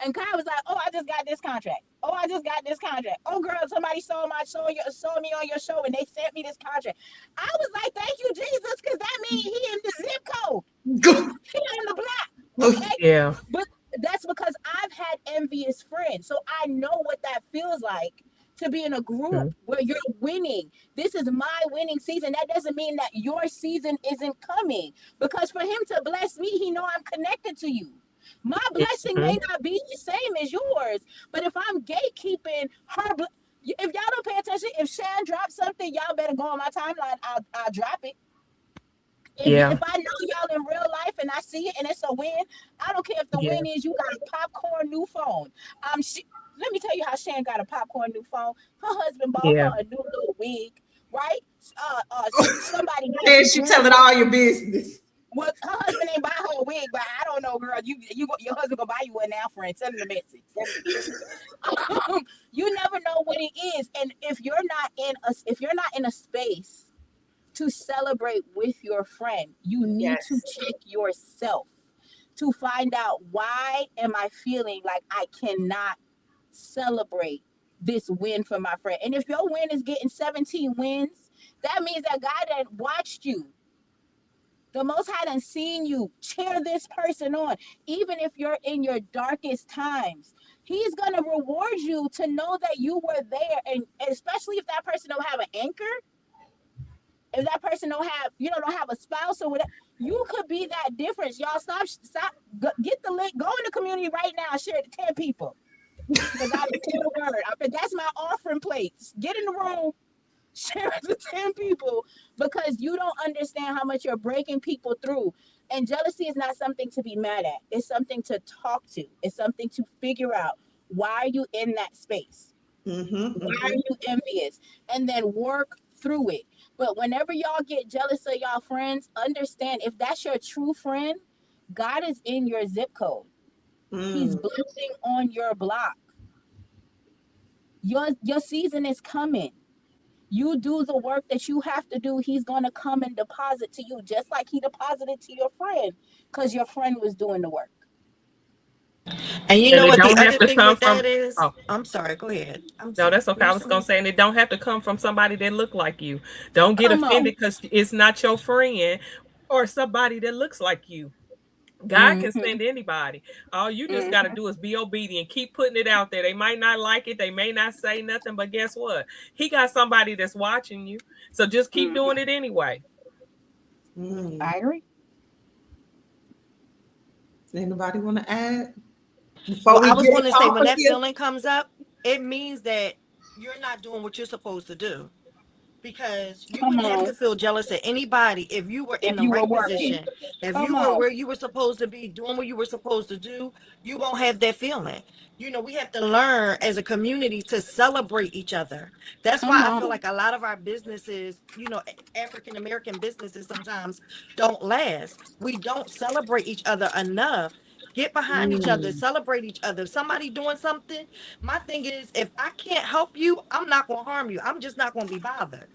Speaker 4: and Kyra was like, "Oh, I just got this contract. Oh, I just got this contract. Oh, girl, somebody saw me on your show, and they sent me this contract." I was like, "Thank you, Jesus, because that means he in the zip code.
Speaker 1: Go.
Speaker 4: He on the block." Okay,
Speaker 5: Yeah.
Speaker 4: but that's because I've had envious friends. So I know what that feels like to be in a group
Speaker 5: Mhm.
Speaker 4: where you're winning. This is my winning season. That doesn't mean that your season isn't coming. Because for him to bless me, he know I'm connected to you. My blessing may
Speaker 5: Mhm.
Speaker 4: not be the same as yours, but if I'm gatekeeping if y'all don't pay attention, if Shan drops something, y'all better go on my timeline. I'll drop it. If
Speaker 5: Yeah.
Speaker 4: I know y'all in real life and I see it and it's a win, I don't care if the
Speaker 5: Yeah.
Speaker 4: win is you got a popcorn new phone. Let me tell you how Shan got a popcorn new phone. Her husband bought
Speaker 5: Yeah.
Speaker 4: her a new little wig, right? Somebody gave
Speaker 1: And
Speaker 4: some
Speaker 1: she
Speaker 4: jewelry.
Speaker 1: telling all your business.
Speaker 4: Well, her husband ain't buy her a wig, but I don't know, girl. Your husband gonna buy you one now, friend. Send him the message. Send him the message. You never know what it is, and if you're not in a space to celebrate with your friend, you need to
Speaker 1: Yes.
Speaker 4: check yourself to find out, why am I feeling like I cannot celebrate this win for my friend? And if your win is getting 17 wins, that means that God that watched you, the Most High done seen you cheer this person on, even if you're in your darkest times. He's gonna reward you to know that you were there, and especially if that person don't have an anchor, if that person don't have a spouse or whatever, you could be that difference. Y'all get the link, go in the community right now, share it to 10 people. Because I said the word. That's my offering plates. Get in the room, share it to 10 people, because you don't understand how much you're breaking people through. And jealousy is not something to be mad at. It's something to talk to. It's something to figure out, why are you in that space?
Speaker 1: Mm-hmm.
Speaker 4: Why are
Speaker 1: Mm-hmm.
Speaker 4: you envious? And then work through it. But whenever y'all get jealous of y'all friends, understand, if that's your true friend, God is in your zip code. He's
Speaker 1: Mm.
Speaker 4: blessing on your block. Your season is coming. You do the work that you have to do. He's gonna come and deposit to you, just like he deposited to your friend, because your friend was doing the work.
Speaker 3: And you
Speaker 5: And
Speaker 3: know
Speaker 5: it
Speaker 3: what the
Speaker 5: don't have
Speaker 3: other
Speaker 5: to
Speaker 3: thing
Speaker 5: come
Speaker 3: with
Speaker 5: from.
Speaker 3: that is?
Speaker 5: Oh
Speaker 3: I'm sorry, go ahead.
Speaker 5: no, that's
Speaker 3: You
Speaker 5: okay.
Speaker 3: were
Speaker 5: I was gonna
Speaker 3: saying?
Speaker 5: say, and it don't have to come from somebody that look like you. Don't get
Speaker 4: Come on.
Speaker 5: offended because it's not your friend or somebody that looks like you. God can
Speaker 4: Mm-hmm.
Speaker 5: send anybody. All you just got to
Speaker 4: Mm-hmm.
Speaker 5: do is be obedient. Keep putting it out there. They might not like it. They may not say nothing, but guess what? He got somebody that's watching you. So just keep
Speaker 4: Mm-hmm.
Speaker 5: doing it anyway.
Speaker 1: Mm.
Speaker 4: I agree.
Speaker 1: Anybody want to add before
Speaker 3: Well,
Speaker 1: we
Speaker 3: I
Speaker 1: get
Speaker 3: was going
Speaker 1: it
Speaker 3: to say
Speaker 1: off
Speaker 3: when
Speaker 1: of
Speaker 3: that
Speaker 1: here?
Speaker 3: feeling comes up, it means that you're not doing what you're supposed to do. Because you
Speaker 4: Come
Speaker 3: wouldn't have
Speaker 4: on.
Speaker 3: to feel jealous at anybody if you were in
Speaker 4: If
Speaker 3: the
Speaker 4: you were
Speaker 3: right
Speaker 4: working.
Speaker 3: position, if you
Speaker 4: Come
Speaker 3: were
Speaker 4: on.
Speaker 3: where you were supposed to be, doing what you were supposed to do, you won't have that feeling. You know, we have to learn as a community to celebrate each other. That's why
Speaker 4: Come
Speaker 3: I feel
Speaker 4: on.
Speaker 3: like a lot of our businesses, you know, African American businesses sometimes don't last. We don't celebrate each other enough. Get behind each other,
Speaker 1: Mm.
Speaker 3: celebrate each other. If somebody doing something, my thing is, if I can't help you, I'm not going to harm you. I'm just not going to be bothered.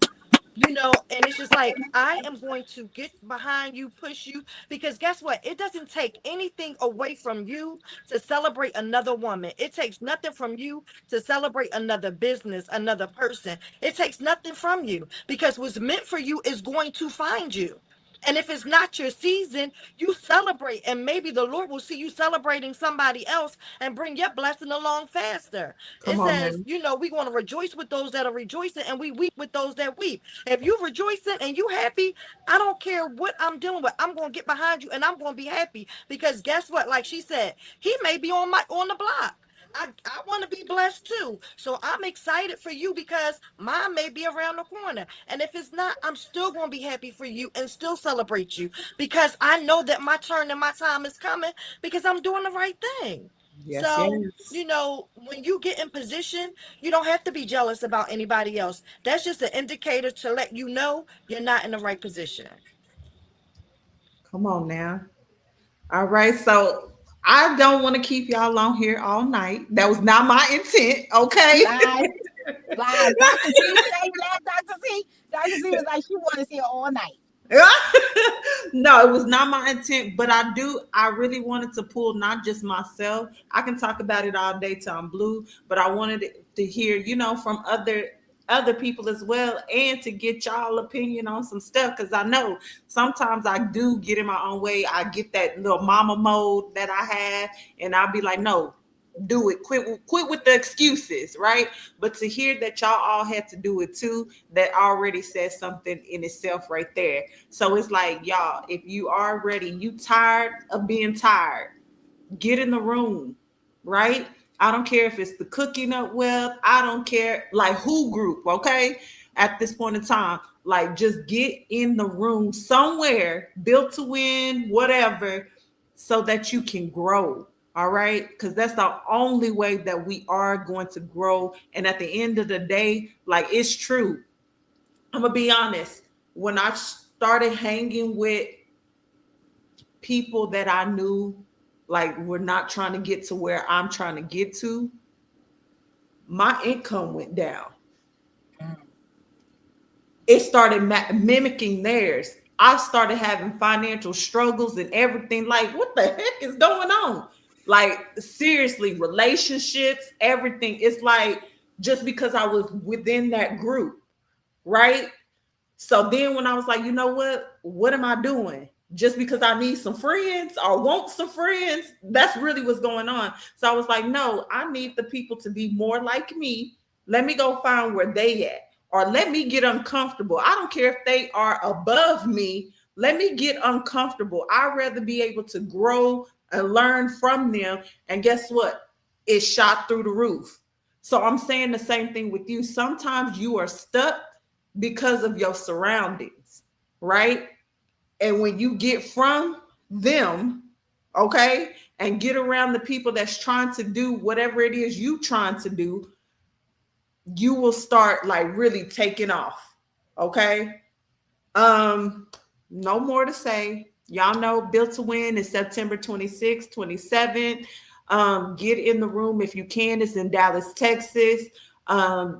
Speaker 3: You know, and it's just like I am going to get behind you, push you, because guess what? It doesn't take anything away from you to celebrate another woman. It takes nothing from you to celebrate another business, another person. It takes nothing from you because what's meant for you is going to find you. And if it's not your season, you celebrate, and maybe the Lord will see you celebrating somebody else and bring your blessing along faster. It
Speaker 1: Come on now.
Speaker 3: says, you know, we want to rejoice with those that are rejoicing, and we weep with those that weep. If you rejoicing and you happy, I don't care what I'm dealing with. I'm gonna get behind you and I'm gonna be happy because guess what? Like she said, he may be on the block. I want to be blessed too. So I'm excited for you because mine may be around the corner. And if it's not, I'm still going to be happy for you and still celebrate you because I know that my turn and my time is coming because I'm doing the right thing.
Speaker 1: Yes,
Speaker 3: So,
Speaker 1: yes.
Speaker 3: you know, when you get in position, you don't have to be jealous about anybody else. That's just an indicator to let you know you're not in the right position.
Speaker 1: Come on now. All right. So I don't want to keep y'all on here all night. That was not my intent. Okay.
Speaker 4: Lies. Lies. Dr. C, say that, Dr. C. Dr. C was like, she wanted to see her all night.
Speaker 1: No, it was not my intent, but I really wanted to pull not just myself. I can talk about it all day till I'm blue, but I wanted to hear, from other people as well and to get y'all opinion on some stuff because I know sometimes I do get in my own way. I get that little mama mode that I have and I'll be like, no, do it. Quit with the excuses, right? But to hear that y'all all had to do it too, that already says something in itself right there. So it's like, y'all, if you are ready, you tired of being tired, get in the room, right? I don't care if it's the cooking up wealth. I don't care, like who group, okay? At this point in time, like just get in the room somewhere, built to win, whatever, so that you can grow. All right. Because that's the only way that we are going to grow. And at the end of the day, like it's true. I'm going to be honest. When I started hanging with people that I knew like were not trying to get to where I'm trying to get to, my income went down. It started mimicking theirs. I started having financial struggles and everything. Like, what the heck is going on? Like, seriously, relationships, everything. It's like just because I was within that group, right? So then when I was like, you know what am I doing? Just because I need some friends or want some friends, that's really what's going on. So I was like, no, I need the people to be more like me. Let me go find where they at. Or let me get uncomfortable. I don't care if they are above me. Let me get uncomfortable. I'd rather be able to grow and learn from them. And guess what? It shot through the roof. So I'm saying the same thing with you. Sometimes you are stuck because of your surroundings, right? And when you get from them, okay, and get around the people that's trying to do whatever it is you trying to do, you will start like really taking off. Okay. Um, no more to say. Y'all know Built to Win is September 26th, 27th. Get in the room if you can. It's in Dallas, Texas. A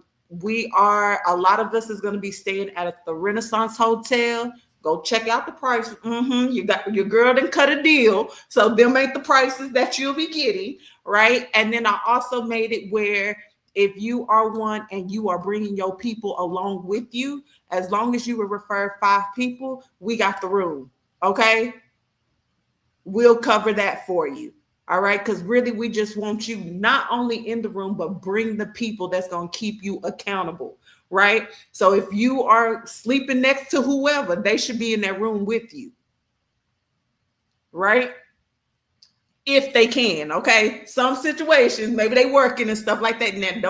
Speaker 1: lot of us is going to be staying at the Renaissance Hotel. Go check out the price. You got your girl done cut a deal, so them ain't the prices that you'll be getting, right? And then I also made it where if you are one and you are bringing your people along with you, as long as you will refer 5 people, we got the room. Okay, we'll cover that for you. All right, because really we just want you not only in the room, but bring the people that's going to keep you accountable, right? So if you are sleeping next to whoever, they should be in that room with you, right? If they can, okay. Some situations, maybe they working and stuff like that. And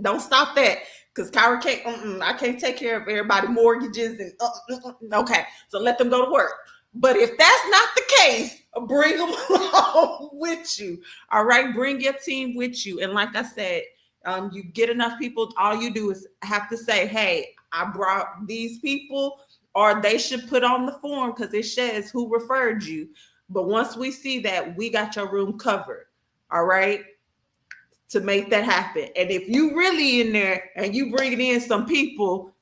Speaker 1: don't stop that, because Kyra can't. I can't take care of everybody mortgages and okay. So let them go to work. But if that's not the case, bring them along with you. All right, bring your team with you. And like I said, you get enough people. All you do is have to say, "Hey, I brought these people," or they should put on the form because it says who referred you. But once we see that, we got your room covered, all right, to make that happen. And if you really in there and you bringing in some people,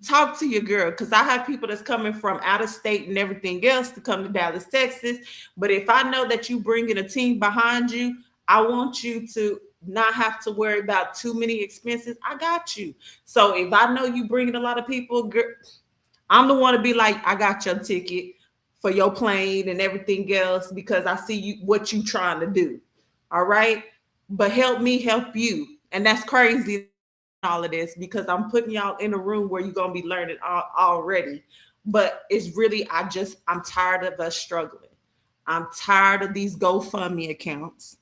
Speaker 1: talk to your girl, because I have people that's coming from out of state and everything else to come to Dallas, Texas. But if I know that you bringing a team behind you, I want you to not have to worry about too many expenses. I got you. So if I know you bringing a lot of people, girl, I'm the one to be like, I got your ticket for your plane and everything else because I see you what you trying to do. All right. But help me help you. And that's crazy, all of this, because I'm putting y'all in a room where you're gonna be learning already. But it's really, I'm tired of us struggling. I'm tired of these GoFundMe accounts,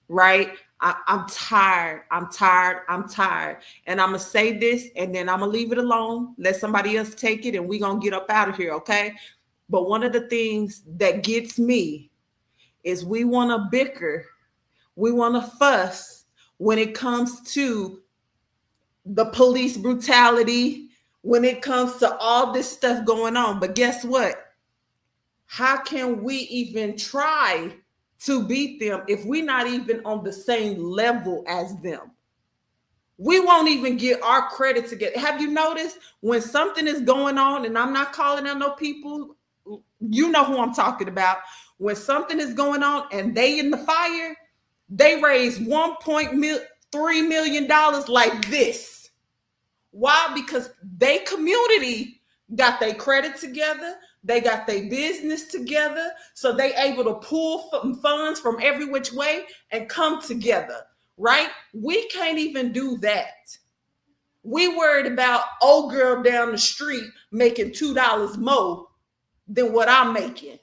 Speaker 1: right? I'm tired. I'm tired. I'm tired. And I'm going to say this and then I'm going to leave it alone. Let somebody else take it and we're going to get up out of here, okay? But one of the things that gets me is we want to bicker. We want to fuss when it comes to the police brutality, when it comes to all this stuff going on. But guess what? How can we even try to beat them if we're not even on the same level as them? We won't even get our credit together. Have you noticed when something is going on, and I'm not calling out no people, you know who I'm talking about. When something is going on and they in the fire, they raise $1.3 million like this. Why? Because they community got their credit together. They got their business together. So they able to pull funds from every which way and come together, right? We can't even do that. We worried about old girl down the street making $2 more than what I'm making,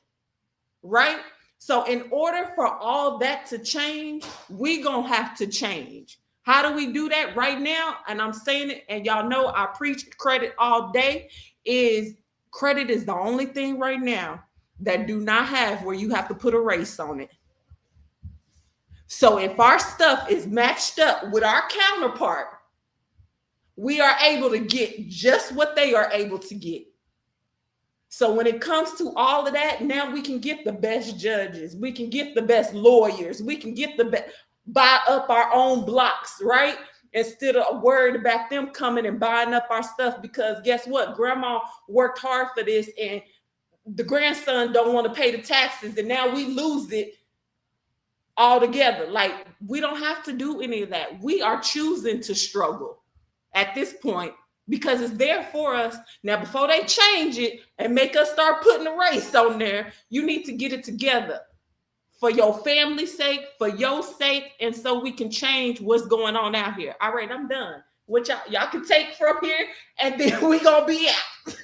Speaker 1: right? So in order for all that to change, we gonna have to change. How do we do that right now? And I'm saying it, and y'all know I preach credit all day. Is credit is the only thing right now that do not have where you have to put a race on it. So if our stuff is matched up with our counterpart, we are able to get just what they are able to get. So when it comes to all of that, now we can get the best judges, we can get the best lawyers, we can get the best, buy up our own blocks, right? Instead of worried about them coming and buying up our stuff, because guess what? Grandma worked hard for this and the grandson don't want to pay the taxes and now we lose it altogether. Like, we don't have to do any of that. We are choosing to struggle at this point because it's there for us. Now, before they change it and make us start putting a race on there, you need to get it together for your family's sake, for your sake, and so we can change what's going on out here. All right, I'm done. What y'all can take from here, and then we gonna be out.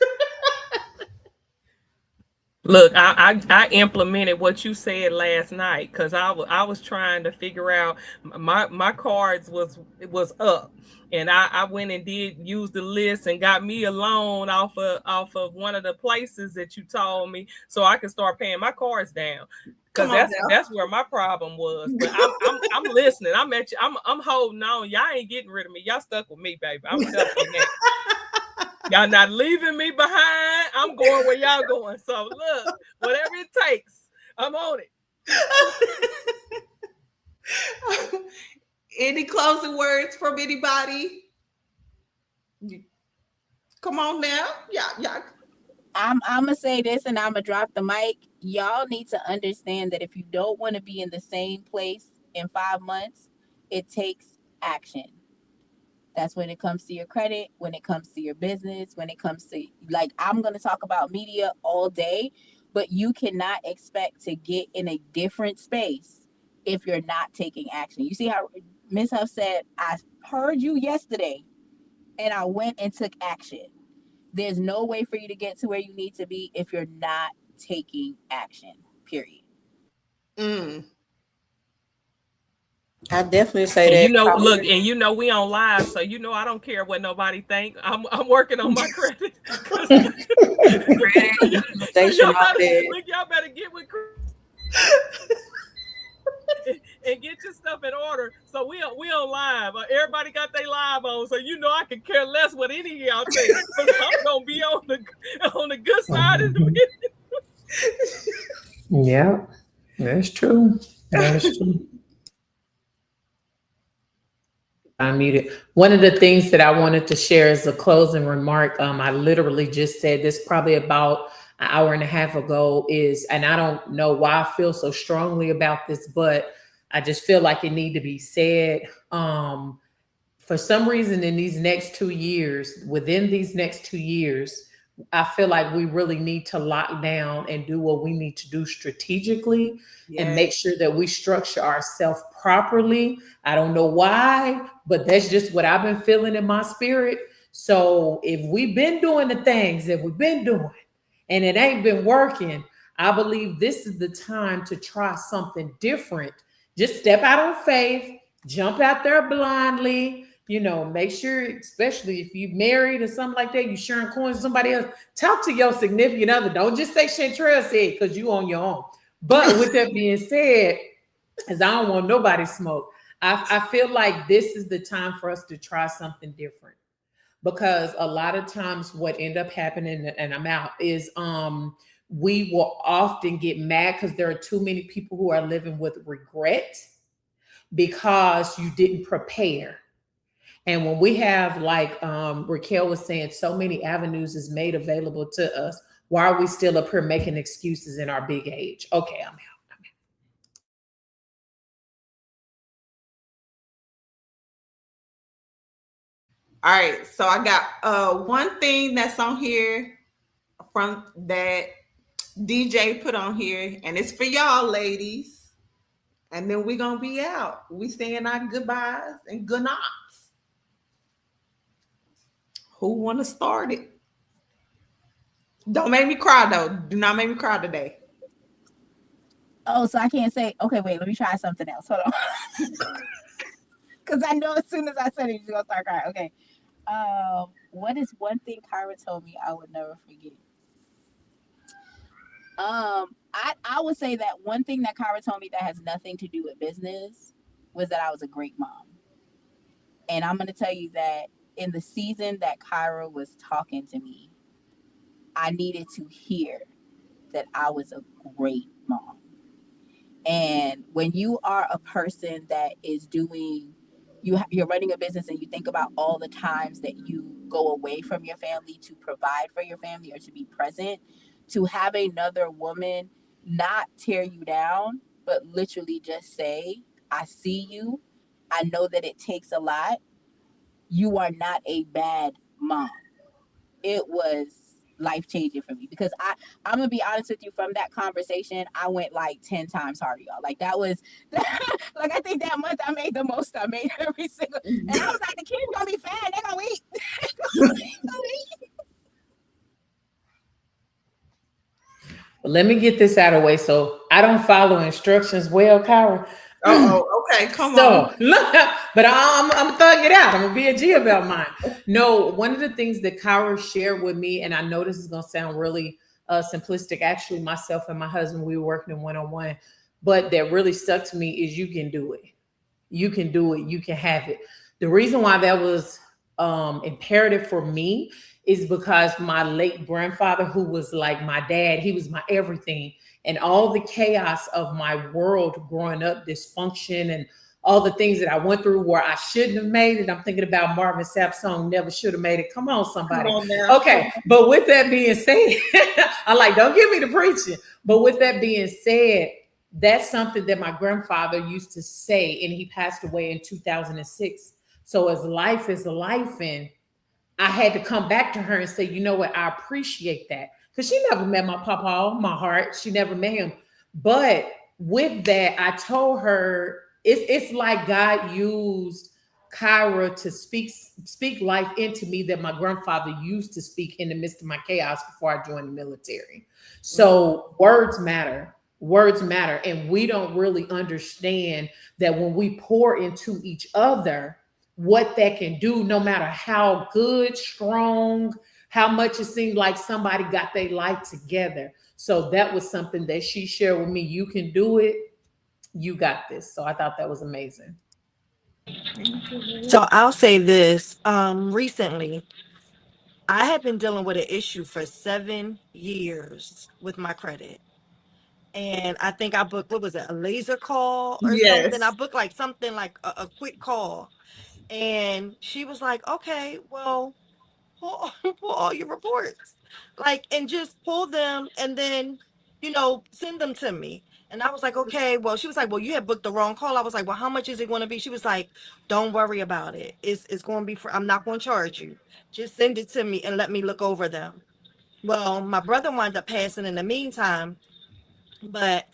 Speaker 5: Look, I implemented what you said last night because I was trying to figure out my cards was up, and I went and did use the list and got me a loan off of one of the places that you told me so I can start paying my cards down. Because that's where my problem was. But I'm listening. I'm at you. I'm holding on. Y'all ain't getting rid of me. Y'all stuck with me, baby. I'm telling you that. Y'all not leaving me behind. I'm going where y'all going. So look, whatever it takes, I'm on
Speaker 1: it. Any closing words from anybody? Come on now. Yeah.
Speaker 4: I'm gonna say this and I'm gonna drop the mic. Y'all need to understand that if you don't want to be in the same place in 5 months, it takes action. That's when it comes to your credit, when it comes to your business, when it comes to, like, I'm going to talk about media all day, but you cannot expect to get in a different space if you're not taking action. You see how Ms. Huff said, I heard you yesterday and I went and took action. There's no way for you to get to where you need to be if you're not taking action, period.
Speaker 1: Mm.
Speaker 2: I definitely say
Speaker 5: And
Speaker 2: that
Speaker 5: look,
Speaker 2: probably.
Speaker 5: and we on live, so I don't care what nobody think. I'm working on my credit.
Speaker 2: Credit
Speaker 5: So
Speaker 2: utilization, all that.
Speaker 5: y'all better get with and get your stuff in order. So we on live. Everybody got their live on, so I can care less what any of y'all think. I'm gonna be on the good side of the
Speaker 6: Yeah, that's true. That's true. I muted. One of the things that I wanted to share as a closing remark, I literally just said this probably about an hour and a half ago is, and I don't know why I feel so strongly about this, but I just feel like it need to be said. For some reason in these next 2 years, within these next 2 years, I feel like we really need to lock down and do what we need to do strategically and make sure that we structure ourselves properly. I don't know why, but that's just what I've been feeling in my spirit. So if we've been doing the things that we've been doing and it ain't been working, I believe this is the time to try something different. Just step out on faith, jump out there blindly. Make sure, especially if you're married or something like that, you sharing coins with somebody else, talk to your significant other. Don't just say Chantrell said because you on your own. But with that being said, as I don't want nobody smoke, I feel like this is the time for us to try something different. Because a lot of times what end up happening, and I'm out, is we will often get mad because there are too many people who are living with regret because you didn't prepare. And when we have, like Raquel was saying, so many avenues is made available to us, why are we still up here making excuses in our big age? Okay, I'm out.
Speaker 1: All right, so I got one thing that's on here from that DJ put on here, and it's for y'all ladies. And then we're gonna be out. We saying our goodbyes and good nights. Who wanna start it? Don't make me cry though. Do not make me cry today.
Speaker 4: Oh, so I can't say, okay, wait, let me try something else. Hold on. Because I know as soon as I said it, you're going to start crying. Okay. What is one thing Kyra told me I would never forget? I would say that one thing that Kyra told me that has nothing to do with business was that I was a great mom. And I'm going to tell you that in the season that Kyra was talking to me, I needed to hear that I was a great mom. And when you are a person that is doing, you're running a business and you think about all the times that you go away from your family to provide for your family or to be present, to have another woman not tear you down, but literally just say, I see you. I know that it takes a lot. You are not a bad mom. It was life changing for me because I'm gonna be honest with you, from that conversation I went like 10 times harder, y'all. Like that was like, I think that month I made the most I made every single, and I was like, the kids gonna be fat, they're gonna eat.
Speaker 6: Well, let me get this out of the way. So I don't follow instructions well, Kyra.
Speaker 1: Okay, come
Speaker 6: So
Speaker 1: on.
Speaker 6: look, but I'm thugging it out. I'm gonna be a G about mine. No, one of the things that Kyra shared with me, and I know this is gonna sound really simplistic. Actually, myself and my husband, we were working in one-on-one, but that really stuck to me is you can do it. You can do it. You can have it. The reason why that was imperative for me is because my late grandfather, who was like my dad, he was my everything. And all the chaos of my world growing up, dysfunction and all the things that I went through where I shouldn't have made it. I'm thinking about Marvin Sapp's song, Never Should Have Made It. Come on,
Speaker 1: Come
Speaker 6: somebody.
Speaker 1: on now.
Speaker 6: Okay. But with that being said, I like, don't give me the preaching. But with that being said, that's something that my grandfather used to say, and he passed away in 2006. So as life is life, and I had to come back to her and say, you know what, I appreciate that. Because she never met my papa, my heart. She never met him. But with that, I told her it's like God used Kyra to speak life into me that my grandfather used to speak in the midst of my chaos before I joined the military. So words matter. Words matter. And we don't really understand that when we pour into each other, what that can do, no matter how good, strong, how much it seemed like somebody got their life together. So that was something that she shared with me. You can do it. You got this. So I thought that was amazing.
Speaker 1: Thank you.
Speaker 3: So I'll say this. Recently, I have been dealing with an issue for 7 years with my credit. And I think I booked, what was it, a laser call or something? I
Speaker 1: Yes.
Speaker 3: booked like something like a quick call. And she was like, okay, well, pull, pull all your reports, like, and just pull them and then, send them to me. And I was like, okay. Well, she was like, well, you had booked the wrong call. I was like, well, how much is it going to be? She was like, don't worry about it. It's going to be for, I'm not going to charge you. Just send it to me and let me look over them. Well, my brother wound up passing in the meantime, but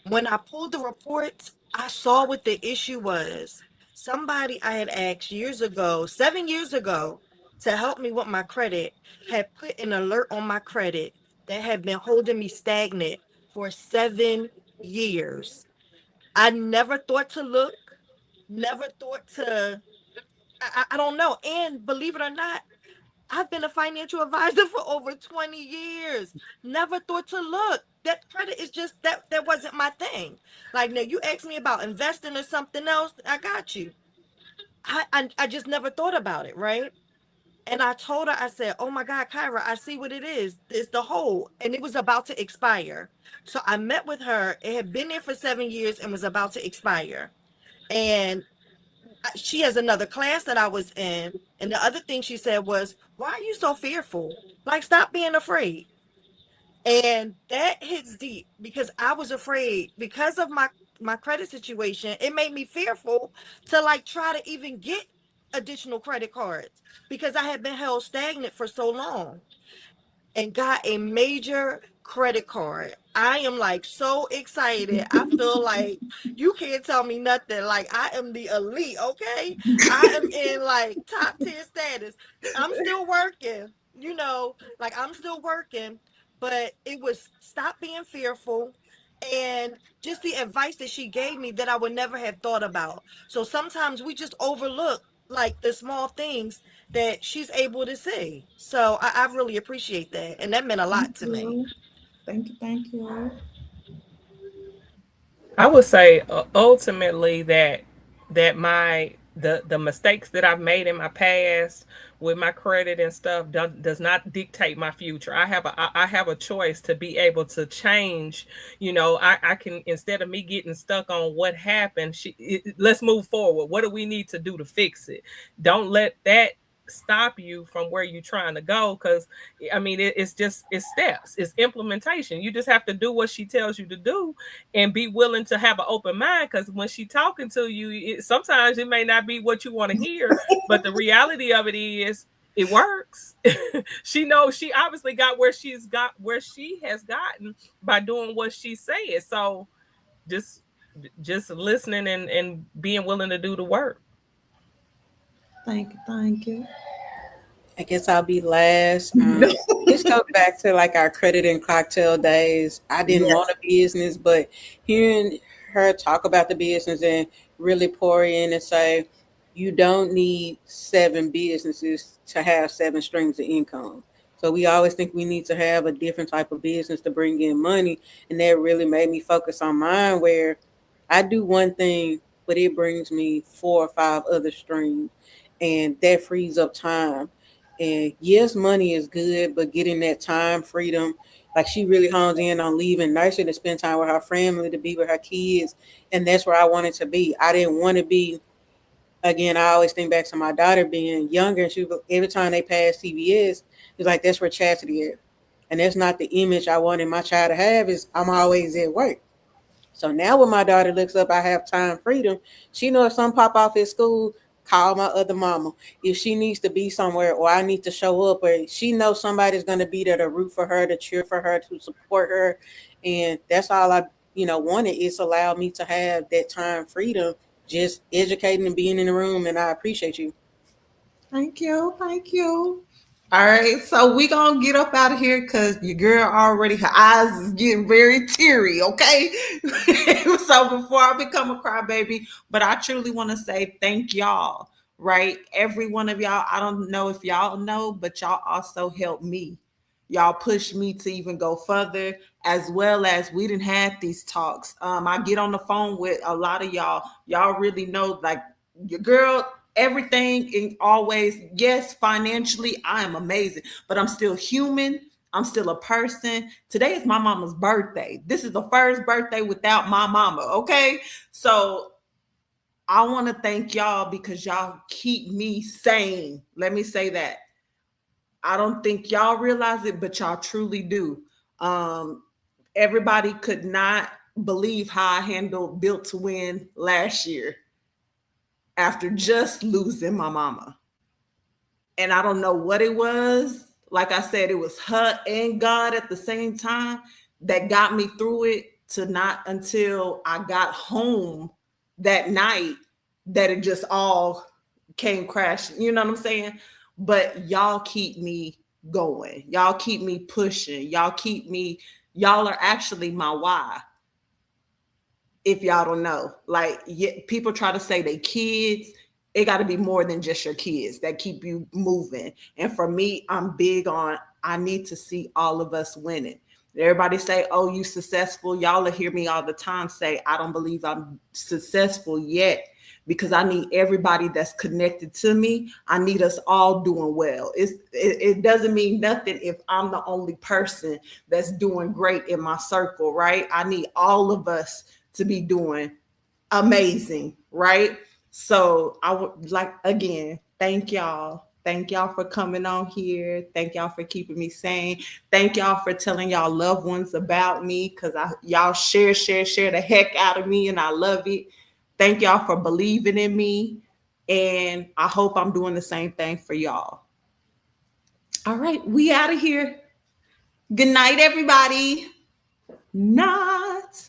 Speaker 3: when I pulled the reports, I saw what the issue was. Somebody I had asked years ago, 7 years ago, to help me with my credit had put an alert on my credit that had been holding me stagnant for 7 years. I never thought to look, never thought to, I don't know. And believe it or not, I've been a financial advisor for over 20 years. Never thought to look. That credit is just that wasn't my thing. Like, now you asked me about investing or something else, I got you. I just never thought about it, right? And I told her, I said, oh my God, Kyra, I see what it is. It's the hole. And it was about to expire. So I met with her. It had been there for 7 years and was about to expire. And she has another class that I was in. And the other thing she said was, why are you so fearful? Like, stop being afraid. And that hits deep because I was afraid because of my credit situation. It made me fearful to like try to even get additional credit cards because I had been held stagnant for so long and got a major credit card. I am like so excited. I feel like you can't tell me nothing. Like, I am the elite, okay? I am in like top tier status. I'm still working, like I'm still working, but it was stop being fearful and just the advice that she gave me that I would never have thought about. So sometimes we just overlook like the small things that she's able to see. So I really appreciate that. And that meant a
Speaker 1: Thank
Speaker 3: lot to me.
Speaker 1: you. Thank you. Thank you.
Speaker 5: I would say ultimately that my the mistakes that I've made in my past with my credit and stuff does not dictate my future. I have a choice to be able to change. I can, instead of me getting stuck on what happened, let's move forward. What do we need to do to fix it? Don't let that stop you from where you're trying to go, because I mean it's steps, it's implementation. You just have to do what she tells you to do and be willing to have an open mind, because when she talking to you, sometimes it may not be what you want to hear, but the reality of it is it works. She knows, she obviously got where she has gotten by doing what she said. So just just listening and being willing to do the work.
Speaker 1: Thank you. Thank you.
Speaker 2: I guess I'll be last. This goes back to like our credit and cocktail days. I didn't
Speaker 1: Yes.
Speaker 2: want a business, but hearing her talk about the business and really pour in and say, you don't need seven businesses to have seven streams of income. So we always think we need to have a different type of business to bring in money. And that really made me focus on mine, where I do one thing, but it brings me four or five other streams. And that frees up time. And yes, money is good, but getting that time freedom Like she really hones in on leaving nursery to spend time with her family, to be with her kids, and that's where I wanted to be. I didn't want to be. Again, I always think back to my daughter being younger. And every time they passed CVS, it's like that's where Chastity is, and that's not the image I wanted my child to have. Is I'm always at work. So now when my daughter looks up, I have time freedom. She knows if something pop off at school, call my other mama. If she needs to be somewhere or I need to show up, or she knows somebody's going to be there to root for her, to cheer for her, to support her. And that's all I, wanted is allow me to have that time freedom, just educating and being in the room. And I appreciate you.
Speaker 1: Thank you. Thank you. All right, so we gonna get up out of here because your girl already her eyes is getting very teary. Okay, so before I become a crybaby, but I truly want to say thank y'all. Right, every one of y'all. I don't know if y'all know, but y'all also helped me. Y'all pushed me to even go further, as well as we didn't have these talks. I get on the phone with a lot of y'all. Y'all really know, like your girl everything and always, yes, financially I am amazing, but I'm still human. I'm still a person. Today is my mama's birthday. This is the first birthday without my mama. Okay, so I want to thank y'all because y'all keep me sane. Let me say that. I don't think y'all realize it, but y'all truly do. um Everybody could not believe how I handled Built to Win last year after just losing my mama. And I don't know what it was. Like I said, it was her and God at the same time that got me through it, to not until I got home that night that it just all came crashing. You know what I'm saying? But y'all keep me going. Y'all keep me pushing. Y'all are actually my why. If y'all don't know, like, yeah, people try to say they kids, it got to be more than just your kids that keep you moving. And for me, I'm big on, I need to see all of us winning. Everybody say, oh, you successful. Y'all will hear me all the time say, I don't believe I'm successful yet, because I need everybody that's connected to me. I need us all doing well. It doesn't mean nothing if I'm the only person that's doing great in my circle, right? I need all of us to be doing amazing, right? So I would like, again, thank y'all. Thank y'all for coming on here. Thank y'all for keeping me sane. Thank y'all for telling y'all loved ones about me, because y'all share the heck out of me, and I love it. Thank y'all for believing in me, and I hope I'm doing the same thing for y'all. All right, we out of here. Good night, everybody. Not.